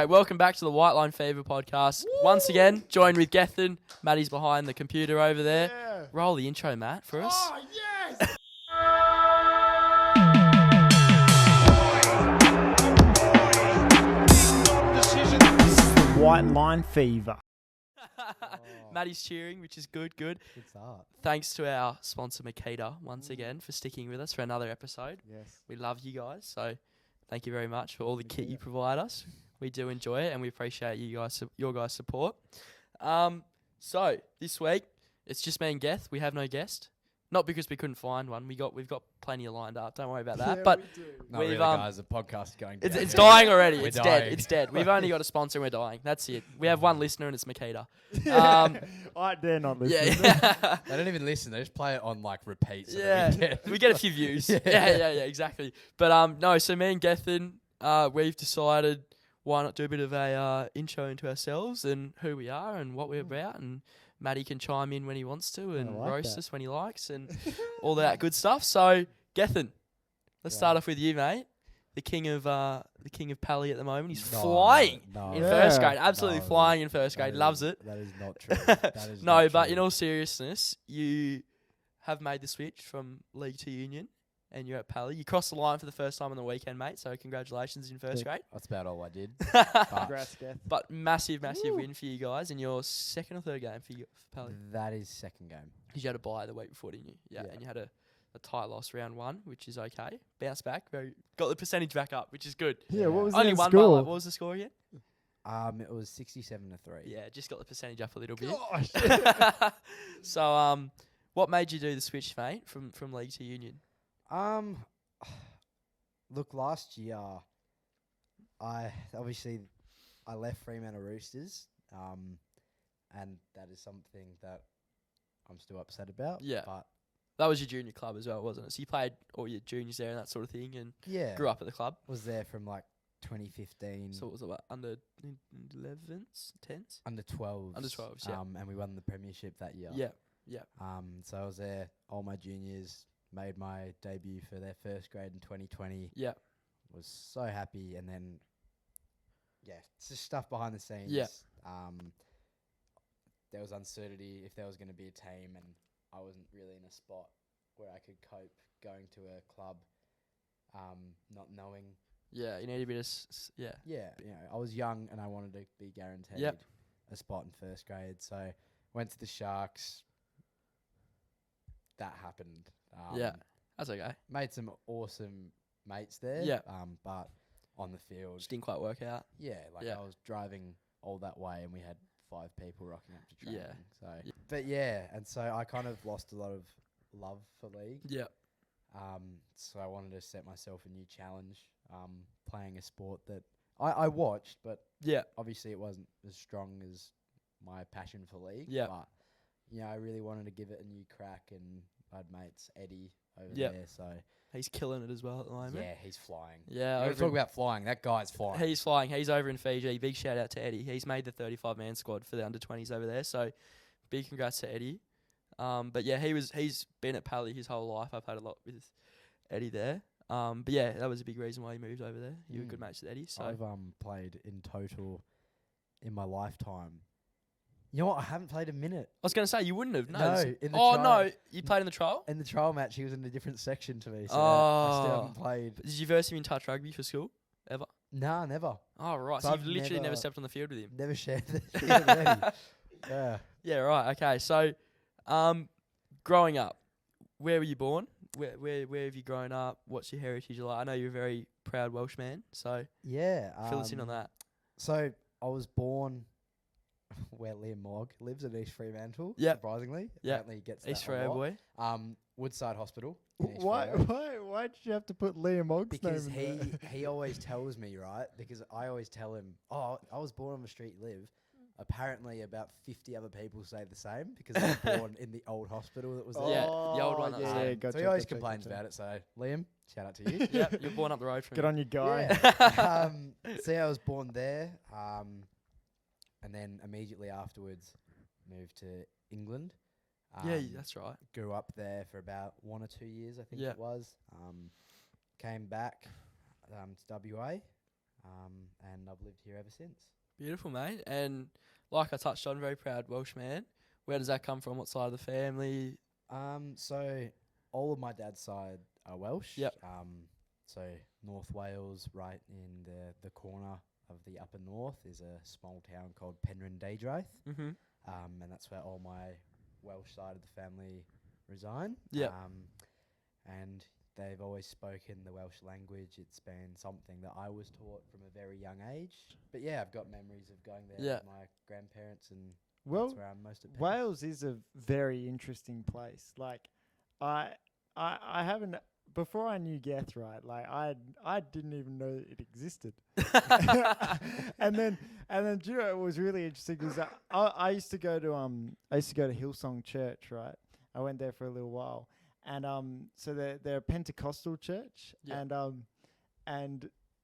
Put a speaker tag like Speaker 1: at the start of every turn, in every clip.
Speaker 1: Hey, welcome back to the White Line Fever podcast. Woo! Once again, joined with Gethin. Matty's behind the computer over there.
Speaker 2: Yeah.
Speaker 1: Roll the intro, Matt, for us.
Speaker 2: Oh, yes! White Line Fever.
Speaker 1: Matty's cheering, which is good.
Speaker 3: Good start.
Speaker 1: Thanks to our sponsor, Makita, once again, for sticking with us for another episode.
Speaker 3: Yes.
Speaker 1: We love you guys, so thank you very much for all the kit you provide us. We do enjoy it, and we appreciate your guys' support. So this week it's just me and Geth. We have no guest, not because we couldn't find one. We've got plenty of lined up. Don't worry about that.
Speaker 2: Yeah,
Speaker 1: but
Speaker 3: Not really, guys. The podcast is going down.
Speaker 1: it's dying already.
Speaker 3: We're
Speaker 1: It's
Speaker 3: dying.
Speaker 1: dead. It's dead. We've only got a sponsor and we're dying. That's it. We have one listener and it's Makita.
Speaker 2: They're not listening.
Speaker 1: Yeah.
Speaker 3: They don't even listen. They just play it on like repeat. So
Speaker 1: We get a few views. Yeah, exactly. But no, so me and Gethin, we've decided why not do a bit of a intro into ourselves and who we are and what we're about, and Matty can chime in when he wants to and roast us when he likes and all that good stuff. So Gethin, let's start off with you, mate. The king of Pally at the moment. He's flying in first grade. Absolutely flying in first grade. Loves it.
Speaker 3: That is not true. That is
Speaker 1: No,
Speaker 3: not
Speaker 1: but
Speaker 3: true.
Speaker 1: in all seriousness, you have made the switch from League to Union and you're at Pally. You crossed the line for the first time on the weekend, mate, so congratulations in first grade.
Speaker 3: That's about all I did.
Speaker 2: Congrats, Geth.
Speaker 1: But massive win for you guys in your second or third game for Pally.
Speaker 3: That is second game.
Speaker 1: Because you had a bye the week before, didn't you? Yeah. And you had a tight loss round one, which is okay. Bounce back. Got the percentage back up, which is good.
Speaker 2: Yeah, what was
Speaker 1: Only
Speaker 2: the
Speaker 1: one
Speaker 2: score?
Speaker 1: What was the score again?
Speaker 3: It was 67-3.
Speaker 1: Yeah, just got the percentage up a little bit.
Speaker 2: Gosh.
Speaker 1: So, what made you do the switch, mate, from League to Union?
Speaker 3: Look, last year, I left Fremantle Roosters, and that is something that I'm still upset about.
Speaker 1: Yeah.
Speaker 3: But
Speaker 1: That was your junior club as well, wasn't it? So you played all your juniors there and that sort of thing, and
Speaker 3: yeah,
Speaker 1: grew up at the club.
Speaker 3: was there from like 2015.
Speaker 1: So what was it, what, under 11s, 10s?
Speaker 3: Under 12s.
Speaker 1: Under 12s, yeah.
Speaker 3: And we won the premiership that year.
Speaker 1: Yeah.
Speaker 3: So I was there, all my juniors, made my debut for their first grade in 2020.
Speaker 1: Yeah.
Speaker 3: Was so happy, and then, it's just stuff behind the scenes.
Speaker 1: Yeah.
Speaker 3: There was uncertainty if there was going to be a team, and I wasn't really in a spot where I could cope going to a club, not knowing.
Speaker 1: Yeah, you need a bit of, yeah.
Speaker 3: Yeah, I was young and I wanted to be guaranteed a spot in first grade. So went to the Sharks. That happened.
Speaker 1: That's okay.
Speaker 3: Made some awesome mates there.
Speaker 1: Yeah.
Speaker 3: But on the field,
Speaker 1: Just didn't quite work out.
Speaker 3: I was driving all that way and we had 5 people rocking up to training.
Speaker 1: Yeah.
Speaker 3: But and so I kind of lost a lot of love for league.
Speaker 1: Yeah.
Speaker 3: So I wanted to set myself a new challenge, playing a sport that I watched, but obviously it wasn't as strong as my passion for league.
Speaker 1: Yeah.
Speaker 3: But I really wanted to give it a new crack, and I had mates Eddie over
Speaker 1: Yep.
Speaker 3: there. So
Speaker 1: He's killing it as well at the moment.
Speaker 3: yeah, he's flying.
Speaker 1: Yeah.
Speaker 3: Talk about flying. That guy's flying.
Speaker 1: He's flying. He's over in Fiji. Big shout out to Eddie. He's made the 35-man squad for the under-20s over there. So big congrats to Eddie. But yeah, he's been at Pally his whole life. I've had a lot with Eddie there. But yeah, that was a big reason why he moved over there. You were good mates with Eddie. So
Speaker 3: I've played in total in my lifetime. You know what? I haven't played a minute.
Speaker 1: I was going to say, you wouldn't have.
Speaker 3: No, in the
Speaker 1: oh,
Speaker 3: trial.
Speaker 1: no. You played in the trial?
Speaker 3: In the trial match, he was in a different section to me, so I still haven't played.
Speaker 1: Did you verse him in touch rugby for school? Ever?
Speaker 3: Nah, never.
Speaker 1: Oh, right.
Speaker 3: So
Speaker 1: So
Speaker 3: I've
Speaker 1: you've literally never
Speaker 3: never-
Speaker 1: stepped on the field with him?
Speaker 3: Never shared the field with Eddie. Yeah.
Speaker 1: Yeah, right. Okay. So, growing up, where were you born? Where have you grown up? What's your heritage like? I know you're a very proud Welshman, so
Speaker 3: Yeah.
Speaker 1: fill us in on that.
Speaker 3: So I was born where Liam Mogg lives at East Fremantle.
Speaker 1: Yep.
Speaker 3: Surprisingly.
Speaker 1: Yep.
Speaker 3: Apparently he gets
Speaker 1: East
Speaker 3: that a
Speaker 1: Freo
Speaker 3: lot.
Speaker 1: boy.
Speaker 3: Woodside Hospital. in East
Speaker 2: Why
Speaker 3: Freo.
Speaker 2: did you have to put Liam Mogg's
Speaker 3: Because
Speaker 2: name in there?
Speaker 3: he always tells me, right? Because I always tell him, I was born on the street you live. Apparently about 50 other people say the same because they were born in the old hospital that was there.
Speaker 1: Yeah, the old one that was there.
Speaker 3: So he always complains about it. So Liam, shout out to you.
Speaker 1: Yep, you're born up the road from
Speaker 2: Get
Speaker 1: me.
Speaker 2: on your guy.
Speaker 3: Yeah. So I was born there, and then immediately afterwards moved to England.
Speaker 1: That's right.
Speaker 3: Grew up there for about 1 or 2 years, I think
Speaker 1: Yeah.
Speaker 3: it was. Came back to WA, and I've lived here ever since.
Speaker 1: Beautiful, mate. And like I touched on, very proud Welsh man. Where does that come from? What side of the family?
Speaker 3: So all of my dad's side are Welsh.
Speaker 1: Yep.
Speaker 3: So North Wales, right in the corner of the upper north, is a small town called Penrhyn Deudraeth.
Speaker 1: Mm-hmm.
Speaker 3: And that's where all my Welsh side of the family reside.
Speaker 1: Yep.
Speaker 3: And they've always spoken the Welsh language. It's been something that I was taught from a very young age. But yeah, I've got memories of going there with my grandparents, and that's where I'm most at peace.
Speaker 2: Wales is a very interesting place. Like, I haven't, before I knew Geth, right? Like, I didn't even know it existed. and then do you know, it was really interesting because I used to go to Hillsong Church, right? I went there for a little while. And so they're a Pentecostal church, and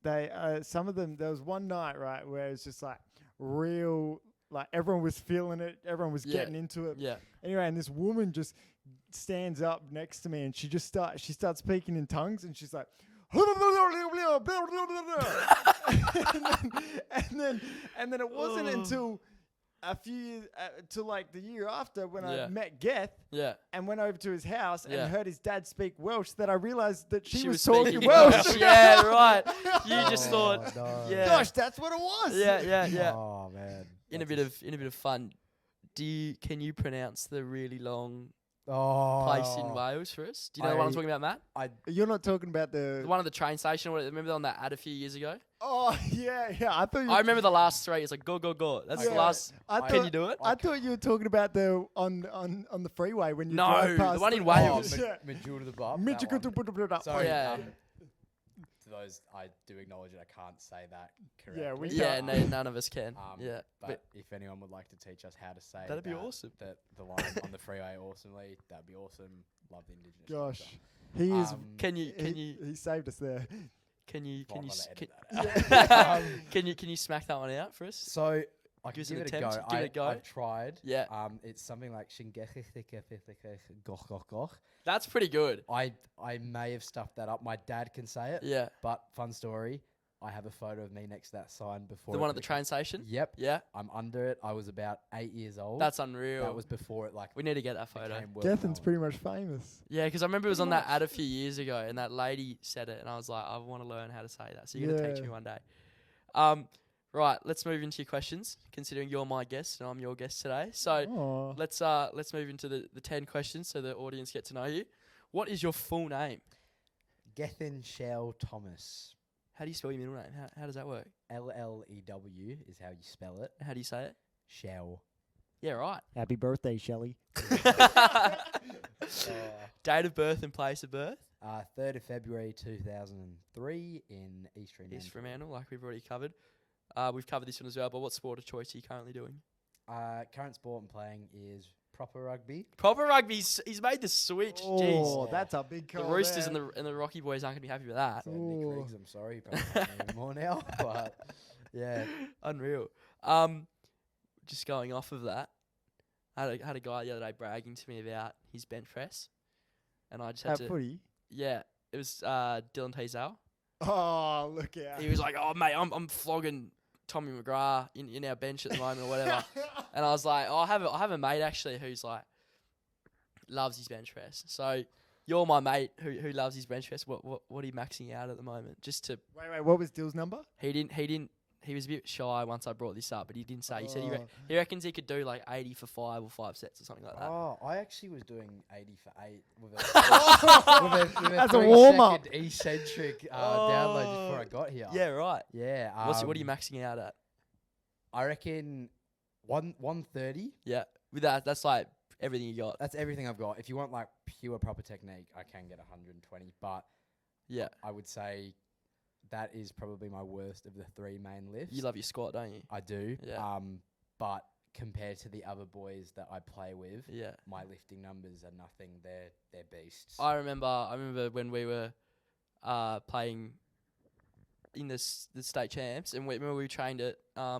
Speaker 2: they some of them, there was one night, right, where it's just like real, like everyone was feeling it, everyone was getting into it. Yeah. Anyway, and this woman just stands up next to me, and she starts speaking in tongues, and she's like, and then it wasn't until a few years, till like the year after, when I met Geth and went over to his house and heard his dad speak Welsh, that I realized that she was talking Welsh.
Speaker 1: Yeah, right. You just thought,
Speaker 2: gosh, that's what it was.
Speaker 1: Yeah.
Speaker 3: Oh man.
Speaker 1: In a bit of fun, can you pronounce the really long place in Wales for us? Do you know what I'm talking about, Matt?
Speaker 2: You're not talking about the
Speaker 1: one of the train station. Remember on that ad a few years ago?
Speaker 2: Oh yeah. I
Speaker 1: remember the last three. It's like go. That's the last. Can you do it?
Speaker 2: I thought you were talking about the on the freeway when you drive past
Speaker 1: the one in Wales.
Speaker 3: Majority of the bar.
Speaker 2: Sorry.
Speaker 3: To those, I do acknowledge that I can't say that correctly.
Speaker 1: No, none of us can.
Speaker 3: But if anyone would like to teach us how to say
Speaker 1: that'd be awesome.
Speaker 3: The line on the freeway awesomely, that'd be awesome. Love the indigenous.
Speaker 2: Gosh,
Speaker 3: culture.
Speaker 2: he is.
Speaker 1: Can you?
Speaker 2: He saved us there.
Speaker 1: Can you smack that one out for us?
Speaker 3: So I can give it a go.
Speaker 1: Give it a go.
Speaker 3: I've tried.
Speaker 1: Yeah.
Speaker 3: It's something like
Speaker 1: That's pretty good.
Speaker 3: I may have stuffed that up. My dad can say it.
Speaker 1: Yeah.
Speaker 3: But fun story, I have a photo of me next to that sign before.
Speaker 1: The one at the train station?
Speaker 3: Yep.
Speaker 1: Yeah.
Speaker 3: I'm under it. I was about 8 years old.
Speaker 1: That's unreal.
Speaker 3: That was before it
Speaker 1: we need to get that photo.
Speaker 2: Gethin's pretty much famous.
Speaker 1: Yeah, because I remember it was on that ad a few years ago, and that lady said it, and I was like, I want to learn how to say that. So you're going to teach me one day. Right, let's move into your questions, considering you're my guest and I'm your guest today. So let's move into the 10 questions so the audience get to know you. What is your full name?
Speaker 3: Gethin Shell Thomas.
Speaker 1: How do you spell your middle name? How does that work?
Speaker 3: L-L-E-W is how you spell it.
Speaker 1: How do you say it?
Speaker 3: Shell.
Speaker 1: Yeah, right.
Speaker 2: Happy birthday, Shelley.
Speaker 1: Date of birth and place of birth?
Speaker 3: 3rd of February 2003 in East
Speaker 1: Fremantle, like we've already covered. We've covered this one as well, but what sport of choice are you currently doing?
Speaker 3: Current sport I'm playing is proper rugby.
Speaker 1: Proper rugby. He's made the switch.
Speaker 2: Oh,
Speaker 1: jeez.
Speaker 2: That's a big call.
Speaker 1: The Roosters and the Rocky Boys aren't going to be happy with that.
Speaker 3: So Nick Riggs, I'm sorry, probably not anymore now, but yeah.
Speaker 1: Unreal. Just going off of that, I had a guy the other day bragging to me about his bench press, and I just had to.
Speaker 2: Footy?
Speaker 1: Yeah, it was Dylan Teasdale.
Speaker 2: Oh, look out!
Speaker 1: He was like, "Oh, mate, I'm flogging Tommy McGrath in our bench at the moment or whatever," and I was like, "Oh, I have a mate actually who's like loves his bench press." So you're my mate who loves his bench press. What are you maxing out at the moment? Just to
Speaker 2: wait. What was Dill's number?
Speaker 1: He didn't. He was a bit shy once I brought this up, but he didn't say. He said he reckons he could do like 80 for 5 or 5 sets or something like that.
Speaker 3: Oh, I actually was doing 80 for 8 with a
Speaker 2: as a warm up,
Speaker 3: eccentric download before I got here.
Speaker 1: Yeah, right.
Speaker 3: Yeah.
Speaker 1: What are you maxing out at?
Speaker 3: I reckon 130.
Speaker 1: Yeah, with that's like everything you got.
Speaker 3: That's everything I've got. If you want like pure proper technique, I can get 120. But
Speaker 1: yeah,
Speaker 3: I would say that is probably my worst of the 3 main lifts.
Speaker 1: You love your squat, don't you?
Speaker 3: I do.
Speaker 1: Yeah.
Speaker 3: But compared to the other boys that I play with,
Speaker 1: yeah, my
Speaker 3: lifting numbers are nothing. They're beasts.
Speaker 1: I remember when we were playing in the state champs, and we trained at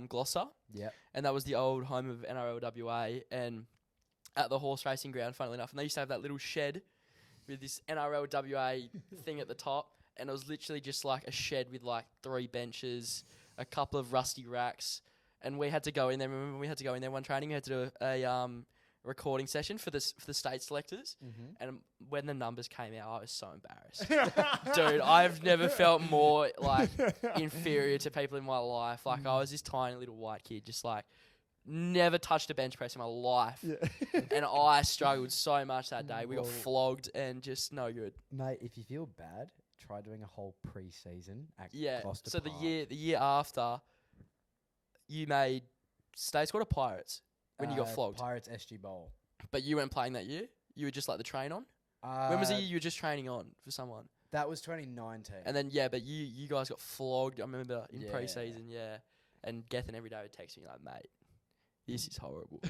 Speaker 1: Gloucester.
Speaker 3: Yeah.
Speaker 1: And that was the old home of NRLWA, and at the horse racing ground, funnily enough, and they used to have that little shed with this NRLWA thing at the top. and it was literally just like a shed with like 3 benches, a couple of rusty racks, and we had to go in there. Remember, we had to go in there one training. We had to do a recording session for the state selectors, and when the numbers came out, I was so embarrassed. Dude, I've never felt more like inferior to people in my life. Like I was this tiny little white kid, just like never touched a bench press in my life, and I struggled so much that day. We got flogged and just no good.
Speaker 3: Mate, if you feel bad, try doing a whole pre-season at Gloucester
Speaker 1: So
Speaker 3: Park.
Speaker 1: the year after, you made state squad or Pirates when you got flogged.
Speaker 3: Pirates SG Bowl.
Speaker 1: But you weren't playing that year. You were just like the train on. When was the year you were just training on for someone?
Speaker 3: That was 2019.
Speaker 1: And then but you guys got flogged. I remember in pre-season, and Gethin every day would text me like, mate, this is horrible.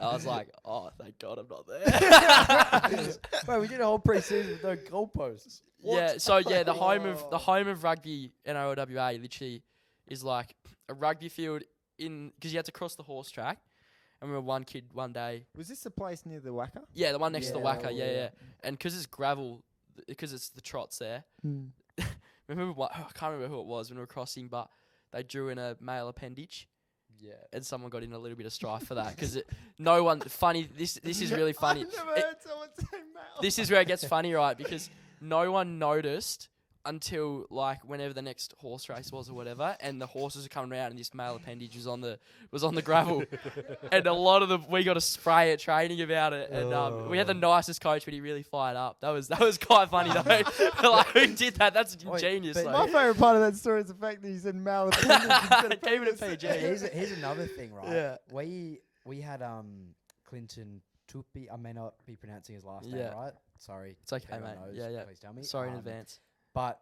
Speaker 1: I was like, oh, thank God I'm not there.
Speaker 3: Wait, we did a whole pre-season with no goalposts.
Speaker 1: Yeah, so the home of rugby NRLWA literally is like a rugby field because you had to cross the horse track. I remember one kid one day.
Speaker 2: Was this the place near the Wacker?
Speaker 1: Yeah, the one next to the Wacker. Yeah. And because it's gravel, because it's the trots there. Remember I can't remember who it was when we were crossing, but they drew in a male appendage. Yeah, and someone got in a little bit of strife for that because no one. Funny, this is really funny.
Speaker 2: I've never heard someone say male.
Speaker 1: This is where it gets funny, right? Because no one noticed until like whenever the next horse race was or whatever, and the horses are coming around, and this male appendage was on the gravel, and a lot of we got a spray at training about it, and we had the nicest coach, but he really fired up. That was quite funny though. Like who did that? That's ingenious.
Speaker 2: My favourite part of that story is the fact that you said male appendage.
Speaker 1: Keep it at PG.
Speaker 3: Here's another thing, right? Yeah. We had Clinton Tupi. I may not be pronouncing his last name right. Sorry.
Speaker 1: It's okay, mate.
Speaker 3: Knows, please tell me.
Speaker 1: Sorry in advance.
Speaker 3: But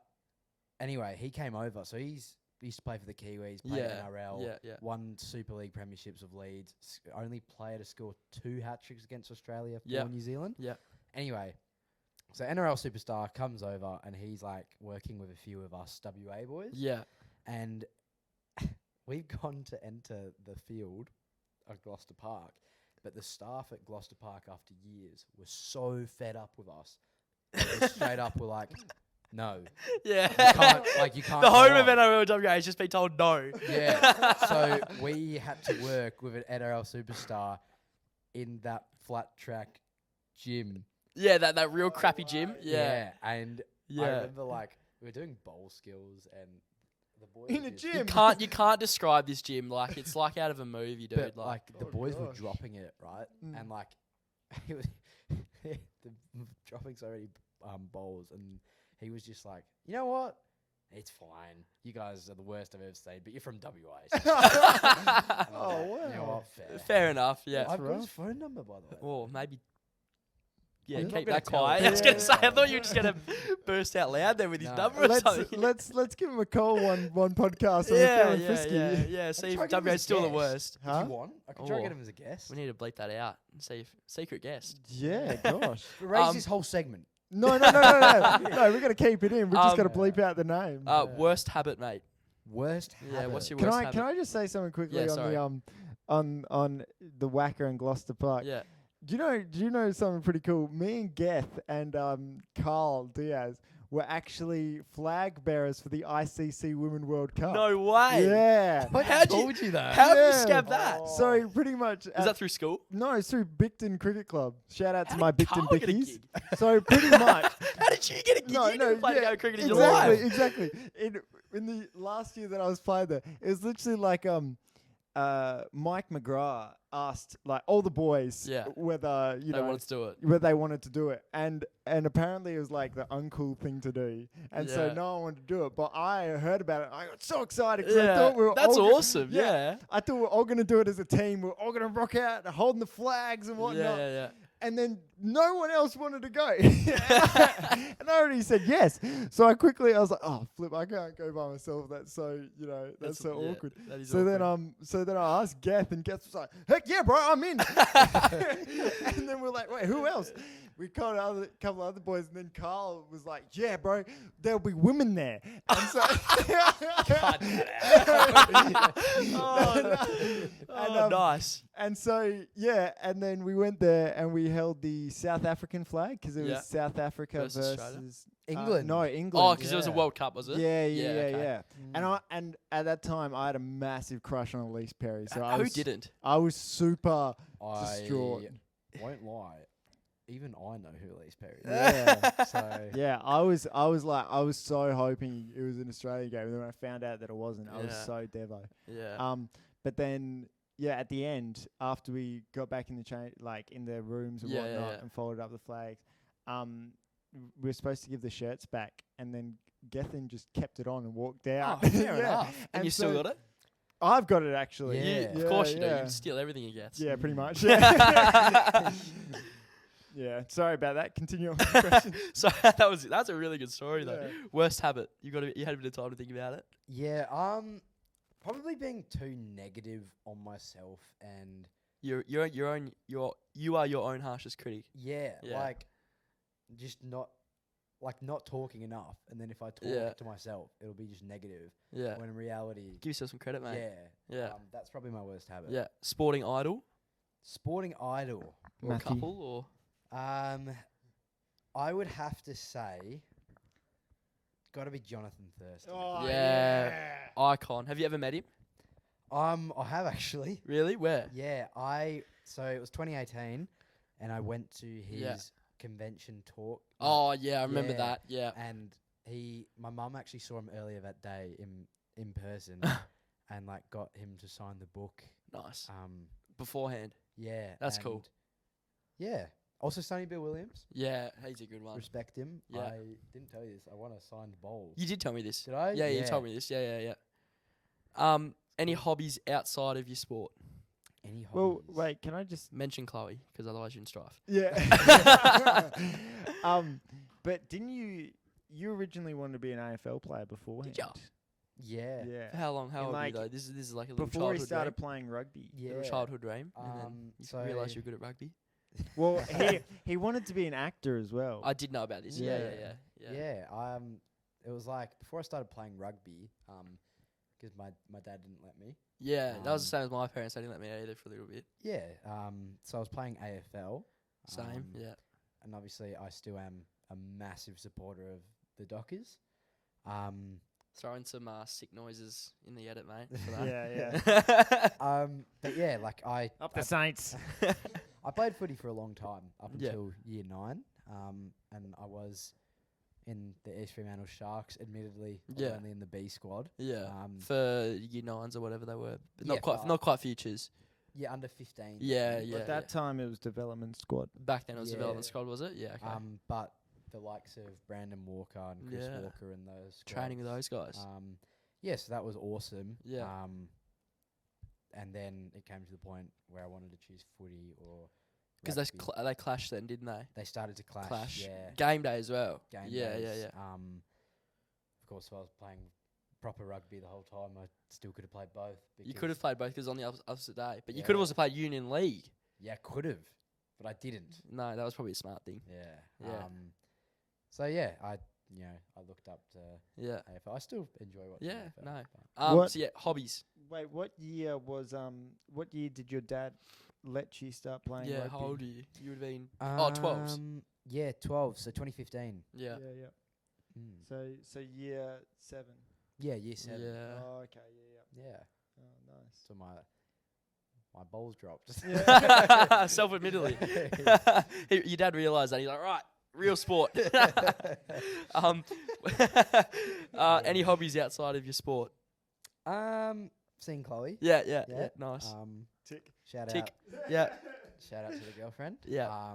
Speaker 3: anyway, he came over. So he used to play for the Kiwis, played NRL, won Super League premierships of Leeds, only player to score 2 hat-tricks against Australia for New Zealand. Yeah. Anyway, so NRL superstar comes over and he's like working with a few of us WA boys. Yeah. And we've gone to enter the field at Gloucester Park, but the staff at Gloucester Park after years were so fed up with us. They straight up were like, no. Yeah. You can't.
Speaker 1: The home of NRLWA has just been told no.
Speaker 3: Yeah. So we had to work with an NRL superstar in that flat track gym.
Speaker 1: Yeah, that real crappy gym. Yeah.
Speaker 3: And I remember we were doing bowl skills and the boys
Speaker 2: in a gym.
Speaker 1: You can't describe this gym like it's like out of a movie, dude.
Speaker 3: But the boys were dropping it, right? And it was the dropping so many bowls, and he was just like, you know what? It's fine. You guys are the worst I've ever seen, but you're from WA. So
Speaker 2: wow.
Speaker 3: You know what?
Speaker 1: Fair enough, yeah.
Speaker 3: I've got his phone number, by the way.
Speaker 1: Or maybe... Yeah, keep that quiet. I was going to say, I thought you were just going to burst out loud there with his number or something.
Speaker 2: Let's give him a call one podcast. Yeah.
Speaker 1: See if WA's still the worst.
Speaker 3: Huh? If you want, I can try to get him as a guest.
Speaker 1: We need to bleep that out and see if secret guest.
Speaker 2: Yeah, gosh.
Speaker 3: Raise this whole segment.
Speaker 2: No, we're going to keep it in. We just got to bleep out the name.
Speaker 1: Worst habit, mate.
Speaker 3: Worst habit.
Speaker 1: Yeah, what's your worst habit?
Speaker 2: Can I just say something quickly on the Wacker and Gloucester Park? Yeah. Do you know something pretty cool? Me and Geth and Carl Diaz were actually flag bearers for the ICC Women World Cup.
Speaker 1: No way.
Speaker 2: Yeah.
Speaker 1: How told you that? How did you scab that?
Speaker 2: So pretty much.
Speaker 1: Is that through school?
Speaker 2: No, it's through Bicton Cricket Club. Shout out to my Bicton Bickies. So pretty much.
Speaker 1: How did you get a gig? You played cricket in your
Speaker 2: life. Exactly. In the last year that I was playing there, it was literally like Mike McGrath asked all the boys whether they wanted to do it, and apparently it was like the uncool thing to do, and so no one wanted to do it. But I heard about it. I got so excited because I thought we were
Speaker 1: awesome.
Speaker 2: I thought we were all going to do it as a team. We were all going to rock out, holding the flags and whatnot. Yeah. And then no one else wanted to go. And I already said yes. So I was like, oh, flip, I can't go by myself. That's so, that's so awkward. That is awkward. Then I asked Geth, and Geth was like, heck yeah, bro, I'm in. And then we're like, wait, who else? we called a couple other boys, and then Carl was like, "Yeah, bro, there'll be women there." And so,
Speaker 1: Nice.
Speaker 2: And so, yeah, and then we went there and we held the South African flag because it was South Africa versus
Speaker 3: England.
Speaker 2: No, England.
Speaker 1: Oh, because it was a World Cup, was it?
Speaker 2: Yeah. And at that time, I had a massive crush on Elise Perry. So
Speaker 1: Who didn't?
Speaker 2: I was super distraught.
Speaker 3: Won't lie. Even I know who Elise Perry is.
Speaker 2: Yeah.
Speaker 3: So
Speaker 2: Yeah, I was so hoping it was an Australian game, and then when I found out that it wasn't, I was so devo.
Speaker 1: Yeah.
Speaker 2: But then at the end, after we got back in the in the rooms and whatnot, and folded up the flags, we were supposed to give the shirts back, and then Gethin just kept it on and walked out.
Speaker 1: Oh, fair enough. And you still got it?
Speaker 2: I've got it actually.
Speaker 3: Yeah.
Speaker 1: Of course you do. You can steal everything he gets.
Speaker 2: Yeah, pretty much. Yeah. Sorry about that. Continue on with the question.
Speaker 1: So that's a really good story though.
Speaker 2: Yeah.
Speaker 1: Worst habit. You had a bit of time to think about it.
Speaker 3: yeah, probably being too negative on myself, and
Speaker 1: You are your own harshest critic.
Speaker 3: yeah.
Speaker 1: Yeah.
Speaker 3: Just not talking enough, and then if I talk to myself, it'll be just negative.
Speaker 1: Yeah.
Speaker 3: When in reality,
Speaker 1: Give yourself some credit, mate. Yeah.
Speaker 3: that's probably my worst habit.
Speaker 1: Yeah. Sporting idol
Speaker 3: Sporting idol.
Speaker 1: or
Speaker 2: Matthew.
Speaker 1: couple or
Speaker 3: I would have to say, got to be Jonathan Thurston.
Speaker 2: Oh,
Speaker 1: Yeah. icon. Have you ever met him?
Speaker 3: I have actually.
Speaker 1: Really? Where?
Speaker 3: Yeah, so it was 2018, and I went to his convention talk.
Speaker 1: Oh yeah, I remember that. Yeah.
Speaker 3: And my mum actually saw him earlier that day in person, and got him to sign the book.
Speaker 1: Nice.
Speaker 3: Beforehand. Yeah,
Speaker 1: That's cool.
Speaker 3: Yeah. Also, Sonny Bill Williams.
Speaker 1: Yeah, he's a good one.
Speaker 3: Respect him.
Speaker 1: Yeah.
Speaker 3: I didn't tell you this. I won a signed bowl.
Speaker 1: You did tell me this.
Speaker 3: Did I?
Speaker 1: Yeah, you told me this. Yeah. Any hobbies outside of your sport?
Speaker 3: Any hobbies?
Speaker 2: Well, wait. Can I just
Speaker 1: Mention Chloe, because otherwise you're in strife.
Speaker 2: Yeah. But didn't you originally wanted to be an AFL player beforehand?
Speaker 1: Did ya?
Speaker 3: Yeah.
Speaker 2: Yeah.
Speaker 1: For how long? How
Speaker 2: And
Speaker 1: old are you though? This is like a little
Speaker 2: Before he
Speaker 1: childhood
Speaker 2: started
Speaker 1: dream.
Speaker 2: playing rugby.
Speaker 3: Yeah.
Speaker 1: Little childhood dream, and then you
Speaker 3: so
Speaker 1: realised you're good at rugby.
Speaker 2: Well, he wanted to be an actor as well.
Speaker 1: I did know about this. Yeah.
Speaker 3: It was before I started playing rugby, because my dad didn't let me.
Speaker 1: Yeah, that was the same as my parents. They didn't let me either for a little bit.
Speaker 3: Yeah. So I was playing AFL.
Speaker 1: Same. Yeah.
Speaker 3: And obviously, I still am a massive supporter of the Dockers.
Speaker 1: Throwing some sick noises in the edit, mate. For that.
Speaker 2: Yeah.
Speaker 3: But yeah,
Speaker 2: Up the Saints.
Speaker 3: I played footy for a long time, up
Speaker 1: Yeah.
Speaker 3: until year 9. And I was in the East Fremantle Sharks, admittedly, I was only in the B squad.
Speaker 1: Yeah. For year 9s or whatever they were, but
Speaker 3: Yeah,
Speaker 1: not quite futures.
Speaker 3: Yeah, under 15.
Speaker 1: Yeah.
Speaker 2: At that time, it was development squad.
Speaker 1: Back then it was
Speaker 3: Yeah.
Speaker 1: development squad, was it? Yeah. Okay.
Speaker 3: But the likes of Brandon Walker and Chris
Speaker 1: Yeah.
Speaker 3: Walker and those
Speaker 1: Training with
Speaker 3: squads,
Speaker 1: those guys.
Speaker 3: yeah, so that was awesome.
Speaker 1: Yeah.
Speaker 3: And then it came to the point where I wanted to choose footy or
Speaker 1: Because
Speaker 3: rugby.
Speaker 1: they clashed then, didn't they?
Speaker 3: They started to clash. Yeah.
Speaker 1: Game day as well.
Speaker 3: Game
Speaker 1: Yeah.
Speaker 3: days. Of course, if I was playing proper rugby the whole time, I still could have played both.
Speaker 1: You could have played both because on the opposite day, but you
Speaker 3: Yeah.
Speaker 1: could have also played Union League.
Speaker 3: Yeah, could have, but I didn't.
Speaker 1: No, that was probably a smart thing.
Speaker 3: Yeah.
Speaker 1: Yeah.
Speaker 3: So yeah, I looked up to
Speaker 1: Yeah.
Speaker 3: AFL. I still enjoy watching
Speaker 1: Yeah.
Speaker 3: AFL.
Speaker 1: No.
Speaker 3: but-
Speaker 1: So yeah, hobbies.
Speaker 2: Wait, what year did your dad let you start playing
Speaker 1: Yeah.
Speaker 2: rugby?
Speaker 1: How old are you? You would have been 12s.
Speaker 3: Yeah, 12. So 2015.
Speaker 1: Yeah.
Speaker 2: Yeah.
Speaker 3: Mm.
Speaker 2: So year 7.
Speaker 3: Yeah, year 7.
Speaker 1: Yeah.
Speaker 2: Oh, okay. Yeah.
Speaker 3: Yeah.
Speaker 2: Oh, nice.
Speaker 3: So my balls dropped.
Speaker 1: Self-admittedly. Your dad realised that. He's like, right, real sport. Any hobbies outside of your sport?
Speaker 3: Seeing Chloe.
Speaker 1: Yeah.
Speaker 3: Yeah.
Speaker 1: Nice.
Speaker 2: Tick.
Speaker 3: Shout
Speaker 1: Tick.
Speaker 3: out.
Speaker 1: Yeah.
Speaker 3: Shout out to the girlfriend.
Speaker 1: Yeah.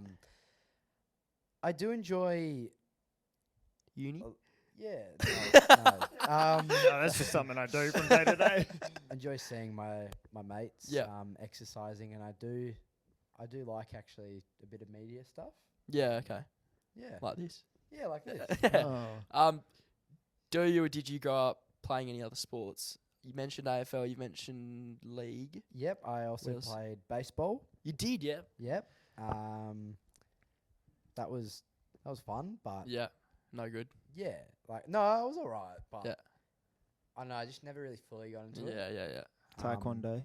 Speaker 3: I do enjoy.
Speaker 1: Uni.
Speaker 3: Yeah.
Speaker 2: No, that's just something I do from day to day.
Speaker 3: Enjoy seeing my mates.
Speaker 1: Yeah.
Speaker 3: Exercising, and I do like actually a bit of media stuff.
Speaker 1: Yeah. Okay.
Speaker 3: Yeah.
Speaker 1: Like this.
Speaker 3: Yeah, like this.
Speaker 2: Oh.
Speaker 1: Do you or did you grow up playing any other sports? You mentioned AFL. You mentioned league.
Speaker 3: Yep. I also
Speaker 1: What else?
Speaker 3: played baseball.
Speaker 1: You did, yeah.
Speaker 3: Yep. that was fun, but
Speaker 1: Yeah. No good.
Speaker 3: yeah, like no, I was alright, but
Speaker 1: Yeah.
Speaker 3: I don't know, I just never really fully got into it.
Speaker 1: Yeah.
Speaker 2: Taekwondo.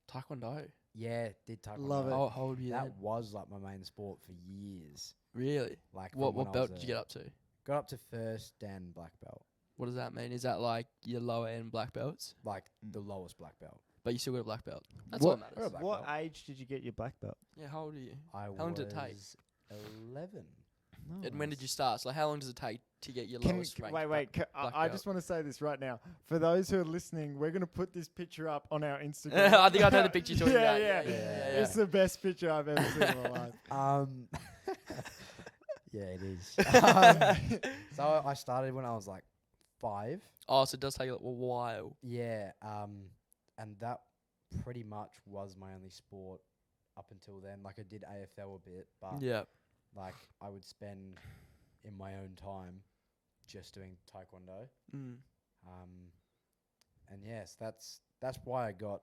Speaker 1: Taekwondo.
Speaker 3: Yeah, did taekwondo.
Speaker 2: Love it.
Speaker 1: How old were you
Speaker 3: That
Speaker 1: then?
Speaker 3: was like my main sport for years.
Speaker 1: Really?
Speaker 3: Like
Speaker 1: What
Speaker 3: from when I
Speaker 1: belt
Speaker 3: was
Speaker 1: did you get up to?
Speaker 3: Got up to first Dan black belt,
Speaker 1: What does that mean? Is that like your lower end black belts?
Speaker 3: like the lowest black belt.
Speaker 1: But you still got a black belt. That's all that matters.
Speaker 3: Black
Speaker 2: What
Speaker 3: belt.
Speaker 2: age did you get your black belt?
Speaker 1: Yeah, how old are you?
Speaker 3: I
Speaker 1: How long did it take?
Speaker 3: was 11.
Speaker 1: And when did you start? So like, how long does it take to get your
Speaker 2: Can
Speaker 1: lowest ranked?
Speaker 2: wait.
Speaker 1: black
Speaker 2: I
Speaker 1: belt?
Speaker 2: just want to say this right now. For those who are listening, we're going to put this picture up on our Instagram.
Speaker 1: I think I know the picture you're talking about.
Speaker 2: Yeah.
Speaker 3: Yeah.
Speaker 2: It's the best picture I've ever seen in my life.
Speaker 3: Yeah, it is. So I started when I was like 5.
Speaker 1: Oh, so it does take a while.
Speaker 3: Yeah, and that pretty much was my only sport up until then. Like I did AFL a bit, but
Speaker 1: Yeah.
Speaker 3: like I would spend in my own time just doing taekwondo.
Speaker 1: Mm.
Speaker 3: And yes, that's why I got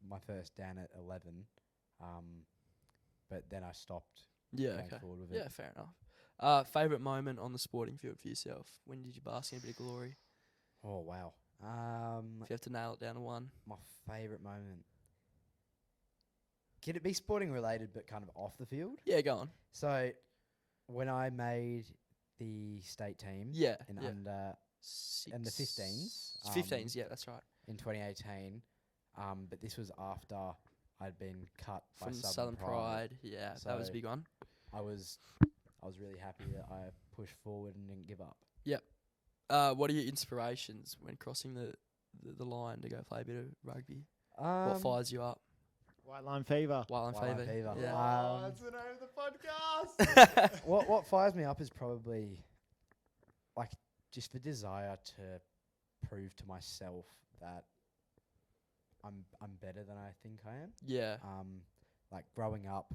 Speaker 3: my first Dan at 11. But then I stopped
Speaker 1: Yeah.
Speaker 3: going
Speaker 1: Okay.
Speaker 3: forward with
Speaker 1: Yeah,
Speaker 3: it.
Speaker 1: fair enough. Favorite moment on the sporting field for yourself? When did you bask in a bit of glory?
Speaker 3: Oh wow.
Speaker 1: If you have to nail it down to one.
Speaker 3: My favourite moment. Can it be sporting related but kind of off the field?
Speaker 1: Yeah, go on.
Speaker 3: So when I made the state team
Speaker 1: Yeah.
Speaker 3: in
Speaker 1: yeah.
Speaker 3: under
Speaker 1: Six.
Speaker 3: in the 15s.
Speaker 1: 15s, yeah, that's right.
Speaker 3: In 2018. But this was after I'd been cut by
Speaker 1: From
Speaker 3: Southern Pride.
Speaker 1: Yeah, that was a
Speaker 3: So-
Speaker 1: big one.
Speaker 3: I was really happy that I pushed forward and didn't give up.
Speaker 1: What are your inspirations when crossing the line to go play a bit of rugby? What
Speaker 3: Um,
Speaker 1: fires you up?
Speaker 2: White Line Fever.
Speaker 1: White Line
Speaker 3: White Line
Speaker 1: Fever.
Speaker 3: Fever.
Speaker 1: Yeah.
Speaker 2: Oh,
Speaker 3: Um,
Speaker 2: that's the name of the podcast.
Speaker 3: what fires me up is probably like just the desire to prove to myself that I'm better than I think I am.
Speaker 1: Yeah.
Speaker 3: Like growing up,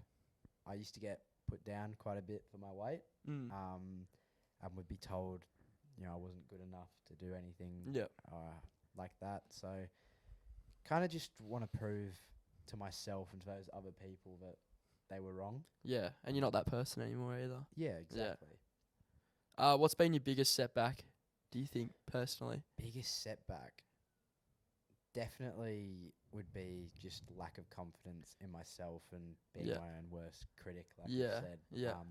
Speaker 3: I used to get put down quite a bit for my weight.
Speaker 1: Mm.
Speaker 3: And would be told, I wasn't good enough to do anything
Speaker 1: Yeah.
Speaker 3: like that. So kind of just want to prove to myself and to those other people that they were wrong.
Speaker 1: Yeah. And you're not that person anymore either.
Speaker 3: Yeah, exactly.
Speaker 1: What's been your biggest setback, do you think, personally?
Speaker 3: Biggest setback definitely would be just lack of confidence in myself and being
Speaker 1: Yeah.
Speaker 3: my own worst critic, like you
Speaker 1: Yeah.
Speaker 3: said.
Speaker 1: Yeah.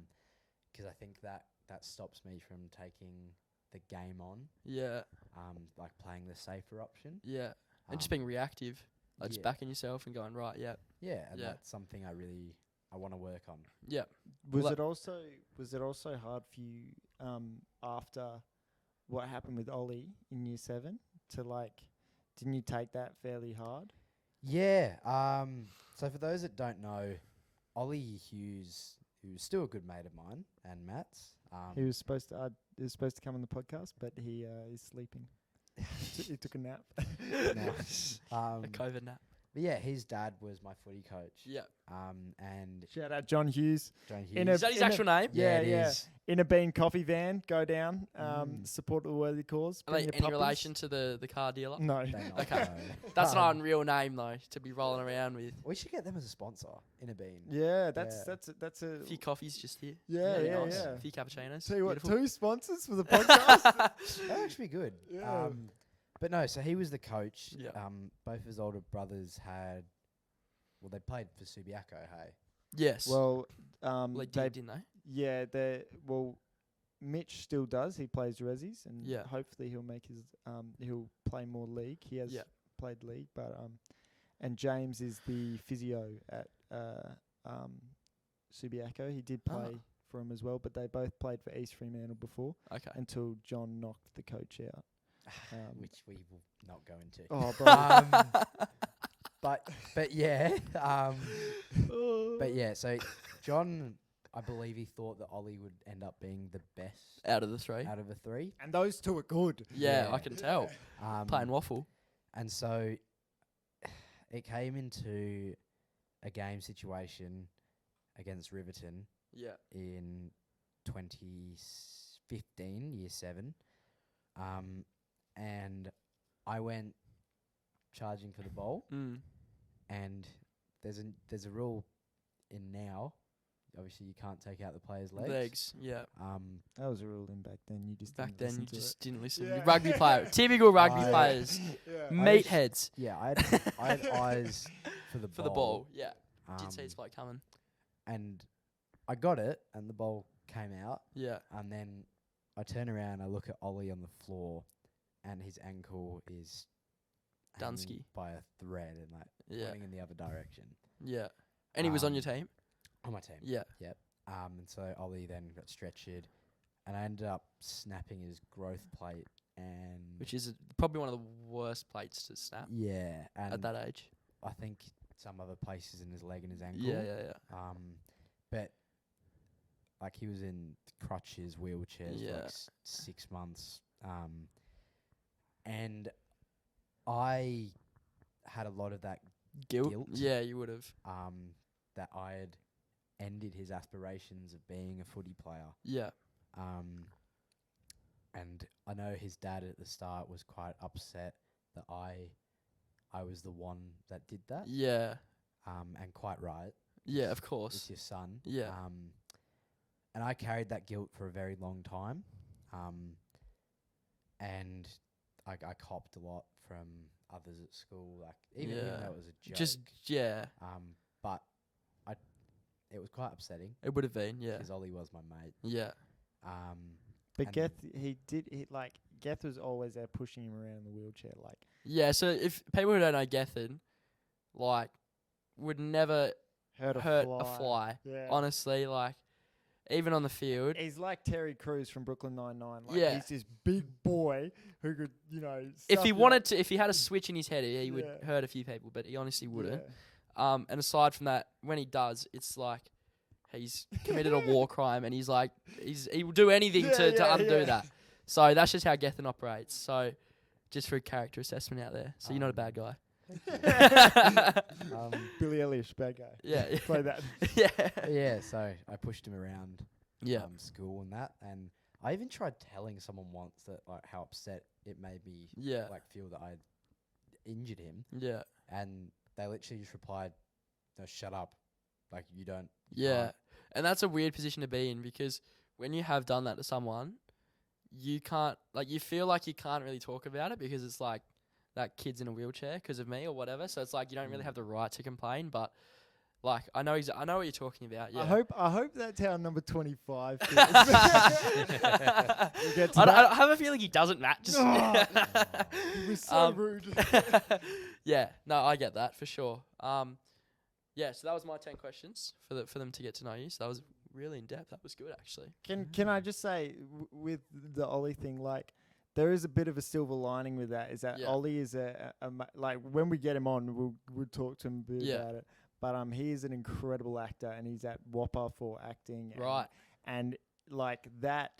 Speaker 3: Because I think that stops me from taking the game on,
Speaker 1: Yeah.
Speaker 3: like playing the safer option.
Speaker 1: Yeah. And just
Speaker 3: Um,
Speaker 1: being reactive. Like just
Speaker 3: yeah.
Speaker 1: backing yourself and going, right, yeah.
Speaker 3: Yeah, and
Speaker 1: Yeah.
Speaker 3: that's something I want to work on.
Speaker 1: Yeah.
Speaker 2: Was
Speaker 1: Well,
Speaker 2: it also hard for you after what happened with Ollie in year 7 to didn't you take that fairly hard?
Speaker 3: Yeah. So for those that don't know, Ollie Hughes, who's still a good mate of mine, and Matt's.
Speaker 2: He was supposed to come on the podcast, but he is sleeping. He took a nap.
Speaker 3: No.
Speaker 1: a COVID nap.
Speaker 3: But yeah, his dad was my footy coach.
Speaker 1: Yeah.
Speaker 3: And
Speaker 2: Shout out John Hughes.
Speaker 3: John Hughes.
Speaker 2: In a-
Speaker 1: Is that his actual name?
Speaker 2: Yeah,
Speaker 3: it
Speaker 2: yeah.
Speaker 3: is.
Speaker 2: In a Bean coffee van, go down,
Speaker 3: Mm.
Speaker 2: support the worthy cause.
Speaker 1: Are
Speaker 2: bring
Speaker 1: they
Speaker 2: your
Speaker 1: any
Speaker 2: puppies.
Speaker 1: relation to the car dealer?
Speaker 2: No.
Speaker 3: They're not,
Speaker 1: Okay.
Speaker 3: no.
Speaker 1: That's an unreal name, though, to be rolling around with.
Speaker 3: We should get them as a sponsor in a bean.
Speaker 2: Yeah, that's
Speaker 3: Yeah.
Speaker 2: that's
Speaker 1: A
Speaker 2: a
Speaker 1: few coffees just here.
Speaker 2: yeah,
Speaker 1: Really
Speaker 2: yeah,
Speaker 1: nice.
Speaker 2: yeah.
Speaker 1: A few cappuccinos.
Speaker 2: Tell you what,
Speaker 1: Beautiful.
Speaker 2: 2 sponsors for the podcast.
Speaker 3: That'd actually be good.
Speaker 2: Yeah.
Speaker 3: But no, so he was the coach.
Speaker 1: Yeah.
Speaker 3: Both his older brothers they played for Subiaco, hey?
Speaker 1: Yes.
Speaker 2: Well,
Speaker 1: they did, didn't they?
Speaker 2: yeah, Mitch still does. He plays Resis, and
Speaker 1: Yeah.
Speaker 2: hopefully he'll make he'll play more league. He has
Speaker 1: Yeah.
Speaker 2: played league, but and James is the physio at Subiaco. He did play for him as well, but they both played for East Fremantle before
Speaker 1: Okay.
Speaker 2: until John knocked the coach out.
Speaker 3: Which we will not go into.
Speaker 2: Oh, bro.
Speaker 3: But yeah, but yeah. So John, I believe he thought that Ollie would end up being the best
Speaker 1: Out of the three.
Speaker 3: out of the 3.
Speaker 2: And those 2 are good.
Speaker 1: Yeah,
Speaker 3: Yeah.
Speaker 1: I can tell. Playing waffle.
Speaker 3: And so it came into a game situation against Riverton
Speaker 1: Yeah.
Speaker 3: in 2015, year 7. And I went charging for the ball,
Speaker 1: Mm.
Speaker 3: and there's a rule in now obviously you can't take out the player's legs.
Speaker 1: Yeah.
Speaker 2: That was a rule in back then. You just
Speaker 1: Back
Speaker 2: didn't
Speaker 1: then,
Speaker 2: listen
Speaker 1: you
Speaker 2: to
Speaker 1: just
Speaker 2: it.
Speaker 1: didn't listen.
Speaker 2: Yeah.
Speaker 1: Rugby player, typical rugby
Speaker 3: I-
Speaker 1: players,
Speaker 2: Yeah.
Speaker 1: meatheads
Speaker 3: Yeah, I had eyes for the
Speaker 1: for
Speaker 3: ball.
Speaker 1: the ball. Yeah, did see
Speaker 3: um,
Speaker 1: his bloke coming.
Speaker 3: and I got it, and the ball came out,
Speaker 1: Yeah,
Speaker 3: and then I turn around, I look at Ollie on the floor, and his ankle is hanging
Speaker 1: Dunsky.
Speaker 3: by a thread and like
Speaker 1: yeah,
Speaker 3: pointing in the other direction.
Speaker 1: yeah. And he was on your team.
Speaker 3: On my team.
Speaker 1: Yeah,
Speaker 3: And so Ollie then got stretchered, and I ended up snapping his growth plate, and
Speaker 1: which is probably one of the worst plates to snap
Speaker 3: yeah, and
Speaker 1: at that age.
Speaker 3: I think some other places in his leg and his ankle.
Speaker 1: Yeah.
Speaker 3: But like he was in crutches, wheelchairs for
Speaker 1: Yeah.
Speaker 3: like 6 months. And I had a lot of that
Speaker 1: Guilt.
Speaker 3: guilt.
Speaker 1: Yeah, you would have.
Speaker 3: That I had ended his aspirations of being a footy player.
Speaker 1: Yeah,
Speaker 3: And I know his dad at the start was quite upset that I was the one that did that.
Speaker 1: yeah,
Speaker 3: And quite right.
Speaker 1: yeah. Of
Speaker 3: It's
Speaker 1: course.
Speaker 3: your son.
Speaker 1: Yeah.
Speaker 3: And I carried that guilt for a very long time. And I copped a lot from others at school, like even
Speaker 1: Yeah.
Speaker 3: though it was a joke.
Speaker 1: Just yeah,
Speaker 3: But it was quite upsetting
Speaker 1: it would have been. Yeah,
Speaker 3: because Ollie was my mate.
Speaker 1: yeah,
Speaker 2: But
Speaker 3: and-
Speaker 2: Geth was always there pushing him around in the wheelchair. Like,
Speaker 1: yeah. So if people who don't know Gethin, like, would never
Speaker 2: hurt
Speaker 1: a fly.
Speaker 2: Yeah.
Speaker 1: Honestly, like, even on the field.
Speaker 2: He's like Terry Crews from Brooklyn Nine-Nine. Like,
Speaker 1: Yeah.
Speaker 2: he's this big boy who could,
Speaker 1: If
Speaker 2: stuff
Speaker 1: he
Speaker 2: you
Speaker 1: wanted
Speaker 2: up.
Speaker 1: to, if he had a switch in his head, he would
Speaker 2: Yeah.
Speaker 1: hurt a few people, but he honestly wouldn't.
Speaker 2: Yeah.
Speaker 1: And aside from that, when he does, it's like he's committed a war crime, and he's like he will do anything to undo that. So that's just how Gethin operates. So just for a character assessment out there. So you're not a bad guy.
Speaker 2: Billy Elliot, bad guy.
Speaker 1: Yeah.
Speaker 2: Play that.
Speaker 3: Yeah, so I pushed him around
Speaker 1: Yeah.
Speaker 3: school and that, and I even tried telling someone once that like how upset it made me
Speaker 1: Yeah.
Speaker 3: like feel that I'd injured him,
Speaker 1: Yeah.
Speaker 3: and they literally just replied, "No, shut up, like you don't."
Speaker 1: Yeah.
Speaker 3: can't."
Speaker 1: And that's a weird position to be in, because when you have done that to someone, you can't, like, you feel like you can't really talk about it because it's like that kid's in a wheelchair because of me or whatever. So it's like you don't really have the right to complain. But like I know what you're talking about. Yeah.
Speaker 2: I hope that's how number 25 feels.
Speaker 1: I have a feeling he doesn't, Matt. Just
Speaker 2: He was so rude.
Speaker 1: yeah. No, I get that for sure. Yeah. So that was my 10 questions for them to get to know you. So that was really in depth. That was good, actually.
Speaker 2: Can I just say with the Ollie thing, like, there is a bit of a silver lining with that. Is that
Speaker 1: Yeah.
Speaker 2: Ollie is like, when we get him on, we'll talk to him a bit
Speaker 1: Yeah.
Speaker 2: about it. But he is an incredible actor, and he's at Whopper for acting.
Speaker 1: Right.
Speaker 2: And like that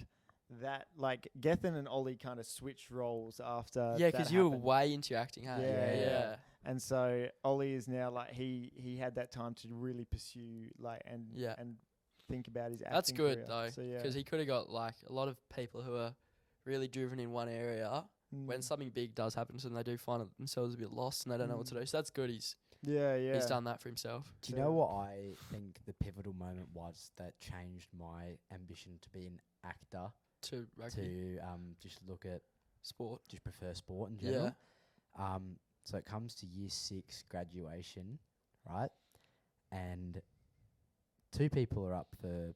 Speaker 2: like Gethin and Ollie kind of switched roles after.
Speaker 1: Yeah,
Speaker 2: that
Speaker 1: because you were
Speaker 2: happened.
Speaker 1: way into acting, huh?
Speaker 2: Yeah. And so Ollie is now like he had that time to really pursue and think about his acting.
Speaker 1: That's good
Speaker 2: career.
Speaker 1: though,
Speaker 2: So, yeah.
Speaker 1: because he could have got like a lot of people who are really driven in one area. When something big does happen to them, they do find themselves a bit lost and they don't know what to do. So that's good. He's done that for himself.
Speaker 3: Do you know what I think the pivotal moment was that changed my ambition to be an actor?
Speaker 1: To rugby,
Speaker 3: To just look at
Speaker 1: sport.
Speaker 3: just prefer sport in general. So it comes to year 6 graduation, right? And 2 people are up for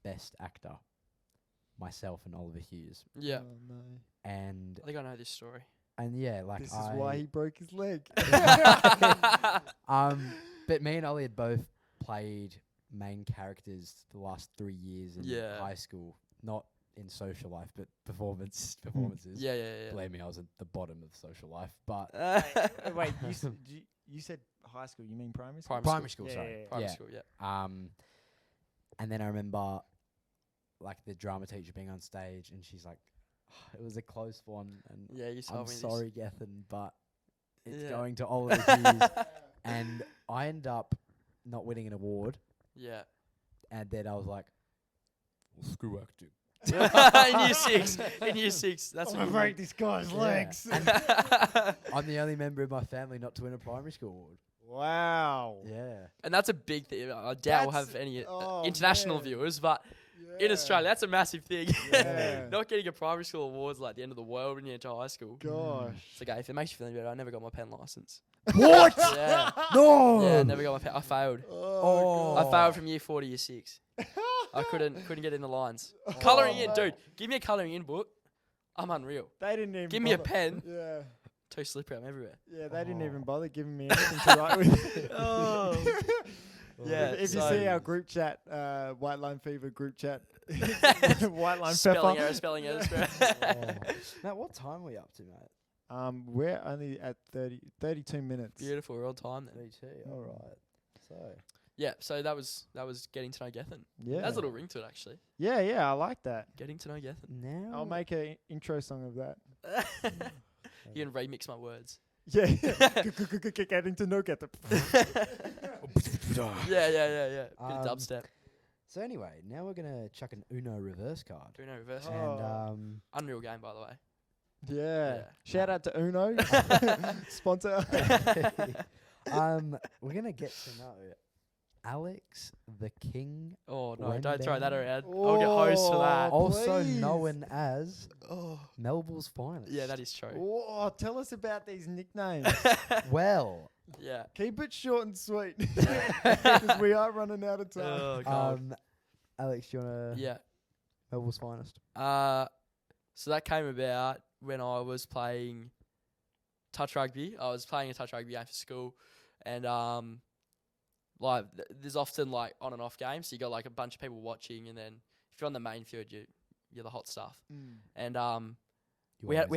Speaker 3: best actor, myself and Oliver Hughes.
Speaker 1: Yeah.
Speaker 2: Oh, no.
Speaker 3: And
Speaker 1: I think I know this story.
Speaker 3: like
Speaker 2: This is why he broke his leg.
Speaker 3: but me and Ollie had both played main characters the last 3 years in
Speaker 1: Yeah.
Speaker 3: high school, not in social life, but performances.
Speaker 1: Yeah.
Speaker 3: Believe me, I was at the bottom of social life, but
Speaker 2: Wait, you said high school? You mean primary school?
Speaker 1: Primary
Speaker 3: school,
Speaker 2: Yeah,
Speaker 3: sorry.
Speaker 2: yeah, yeah.
Speaker 1: Primary
Speaker 3: Yeah.
Speaker 1: school, yeah.
Speaker 3: And then I remember like the drama teacher being on stage, and she's like, "It was a close one, and
Speaker 1: Yeah, you told
Speaker 3: I'm
Speaker 1: me
Speaker 3: sorry, Gethin, but it's
Speaker 1: Yeah.
Speaker 3: going to Oliver Hughes." And I end up not winning an award,
Speaker 1: this. Yeah.
Speaker 3: and then I was like, well, "Screw acting."
Speaker 1: in year six. That's
Speaker 2: I'm
Speaker 1: what
Speaker 2: gonna
Speaker 1: you
Speaker 2: break this guy's legs.
Speaker 3: And I'm the only member of my family not to win a primary school award.
Speaker 2: Wow.
Speaker 3: Yeah.
Speaker 1: And that's a big thing. I doubt we'll have any international viewers, but in Australia, that's a massive thing.
Speaker 2: Yeah.
Speaker 1: Not getting a primary school award's like the end of the world when you enter high school.
Speaker 2: Gosh.
Speaker 1: It's okay, if it makes you feel any better, I never got my pen license.
Speaker 3: What?
Speaker 1: Yeah.
Speaker 3: No.
Speaker 1: Yeah, never got my pen. I failed.
Speaker 2: Oh.
Speaker 1: I failed from year 4 to year 6. I couldn't get in the lines. Colouring in, dude. Give me a colouring in book. I'm unreal.
Speaker 2: They didn't even
Speaker 1: Give me a
Speaker 2: bother.
Speaker 1: pen.
Speaker 2: Yeah.
Speaker 1: Too slippery. I'm everywhere.
Speaker 2: Yeah, they didn't even bother giving me anything to write with.
Speaker 1: Yeah.
Speaker 2: If you
Speaker 1: so
Speaker 2: see our group chat, White Line Fever group chat, White Line
Speaker 1: spelling
Speaker 2: Pepper.
Speaker 1: error, spelling error.
Speaker 3: Now, what time are we up to, mate?
Speaker 2: We're only at 32 minutes.
Speaker 1: Beautiful. We're on time then.
Speaker 3: 32. All right. So.
Speaker 1: Yeah. So that was getting to know Gethin.
Speaker 2: Yeah.
Speaker 1: Has a little ring to it actually.
Speaker 2: Yeah, I like that.
Speaker 1: Getting to know Gethin.
Speaker 3: Now.
Speaker 2: I'll make an intro song of that.
Speaker 1: You can remix my words.
Speaker 2: Yeah. Getting to know Gethin.
Speaker 1: Yeah. Bit of dubstep.
Speaker 3: So anyway, now we're gonna chuck an Uno reverse card.
Speaker 1: Uno reverse.
Speaker 3: And
Speaker 1: Unreal game, by the way.
Speaker 2: Yeah. Shout out to Uno. Sponsor.
Speaker 3: we're gonna get to know Alex the King.
Speaker 1: Oh no! Don't
Speaker 3: Wenbain.
Speaker 1: throw that around. I'll get hosed for that.
Speaker 3: Also
Speaker 2: please.
Speaker 3: known as Melville's finest.
Speaker 1: Yeah, that is true.
Speaker 2: Oh, tell us about these nicknames.
Speaker 3: Well,
Speaker 1: Yeah.
Speaker 2: Keep it short and sweet. Because we are running out of time.
Speaker 1: Oh god.
Speaker 3: Alex, do you wanna
Speaker 1: Yeah.
Speaker 3: Melville's finest?
Speaker 1: So that came about when I was playing touch rugby. I was playing a touch rugby game for school, and like there's often like on and off games. So you got like a bunch of people watching, and then if you're on the main field, you're the hot stuff. And we had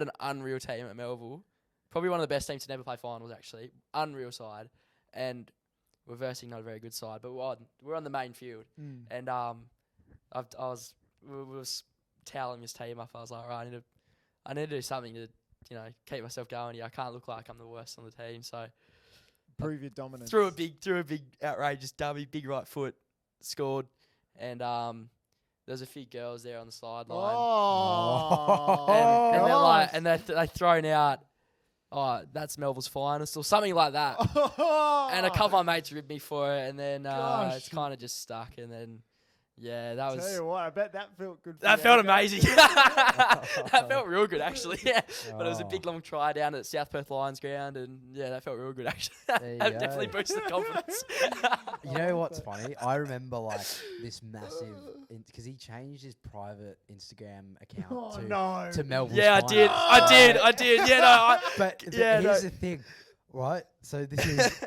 Speaker 1: an unreal team at Melville, probably one of the best teams to never play finals actually. Unreal side, and we're versing not a very good side, but we're on the main field, and we was toweling this team up. I was like, right, I need to do something to keep myself going here. I can't look like I'm the worst on the team, so
Speaker 2: prove your dominance.
Speaker 1: Threw a big outrageous dummy, big right foot, scored, and there's a few girls there on the sideline. And they're thrown out. Oh, that's Melville's finest or something like that. And a couple of my mates ribbed me for it, and then it's kind of just stuck. And then that was.
Speaker 2: Tell you what, I bet that felt good.
Speaker 1: That felt amazing. That felt real good actually. Yeah, but it was a big long try down at South Perth Lions ground, and that felt real good actually. That definitely boosted confidence.
Speaker 3: You know what's funny? I remember like this massive because he changed his private Instagram account to Melville's finest.
Speaker 1: I did. Yeah, no.
Speaker 3: But here's the thing. Right, so this is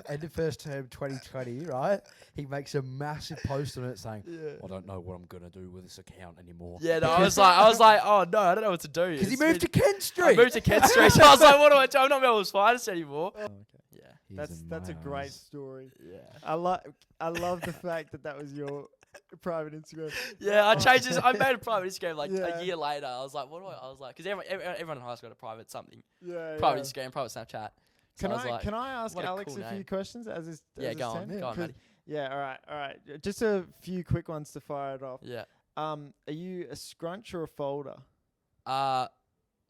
Speaker 3: end of first term 2020, right? He makes a massive post on it saying, I don't know what I'm going to do with this account anymore.
Speaker 1: Yeah, no, I was like, oh no, I don't know what to do.
Speaker 3: Because he moved to Kent Street.
Speaker 1: I moved to Kent Street, so I was like, what do I do? I'm not Melville's finest anymore.
Speaker 2: Oh, okay.
Speaker 1: Yeah.
Speaker 2: That's a great story.
Speaker 1: Yeah.
Speaker 2: I love the fact that was your private Instagram.
Speaker 1: Yeah, I changed this. I made a private Instagram like a year later. I was like, what do I was like, because everyone in high school got a private something.
Speaker 2: Yeah.
Speaker 1: Private Instagram, private Snapchat.
Speaker 2: Can I ask Alex
Speaker 1: cool
Speaker 2: a few
Speaker 1: name.
Speaker 2: questions as is?
Speaker 1: Go on, Matty.
Speaker 2: Yeah, all right. Just a few quick ones to fire it off.
Speaker 1: Yeah.
Speaker 2: Are you a scrunch or a folder?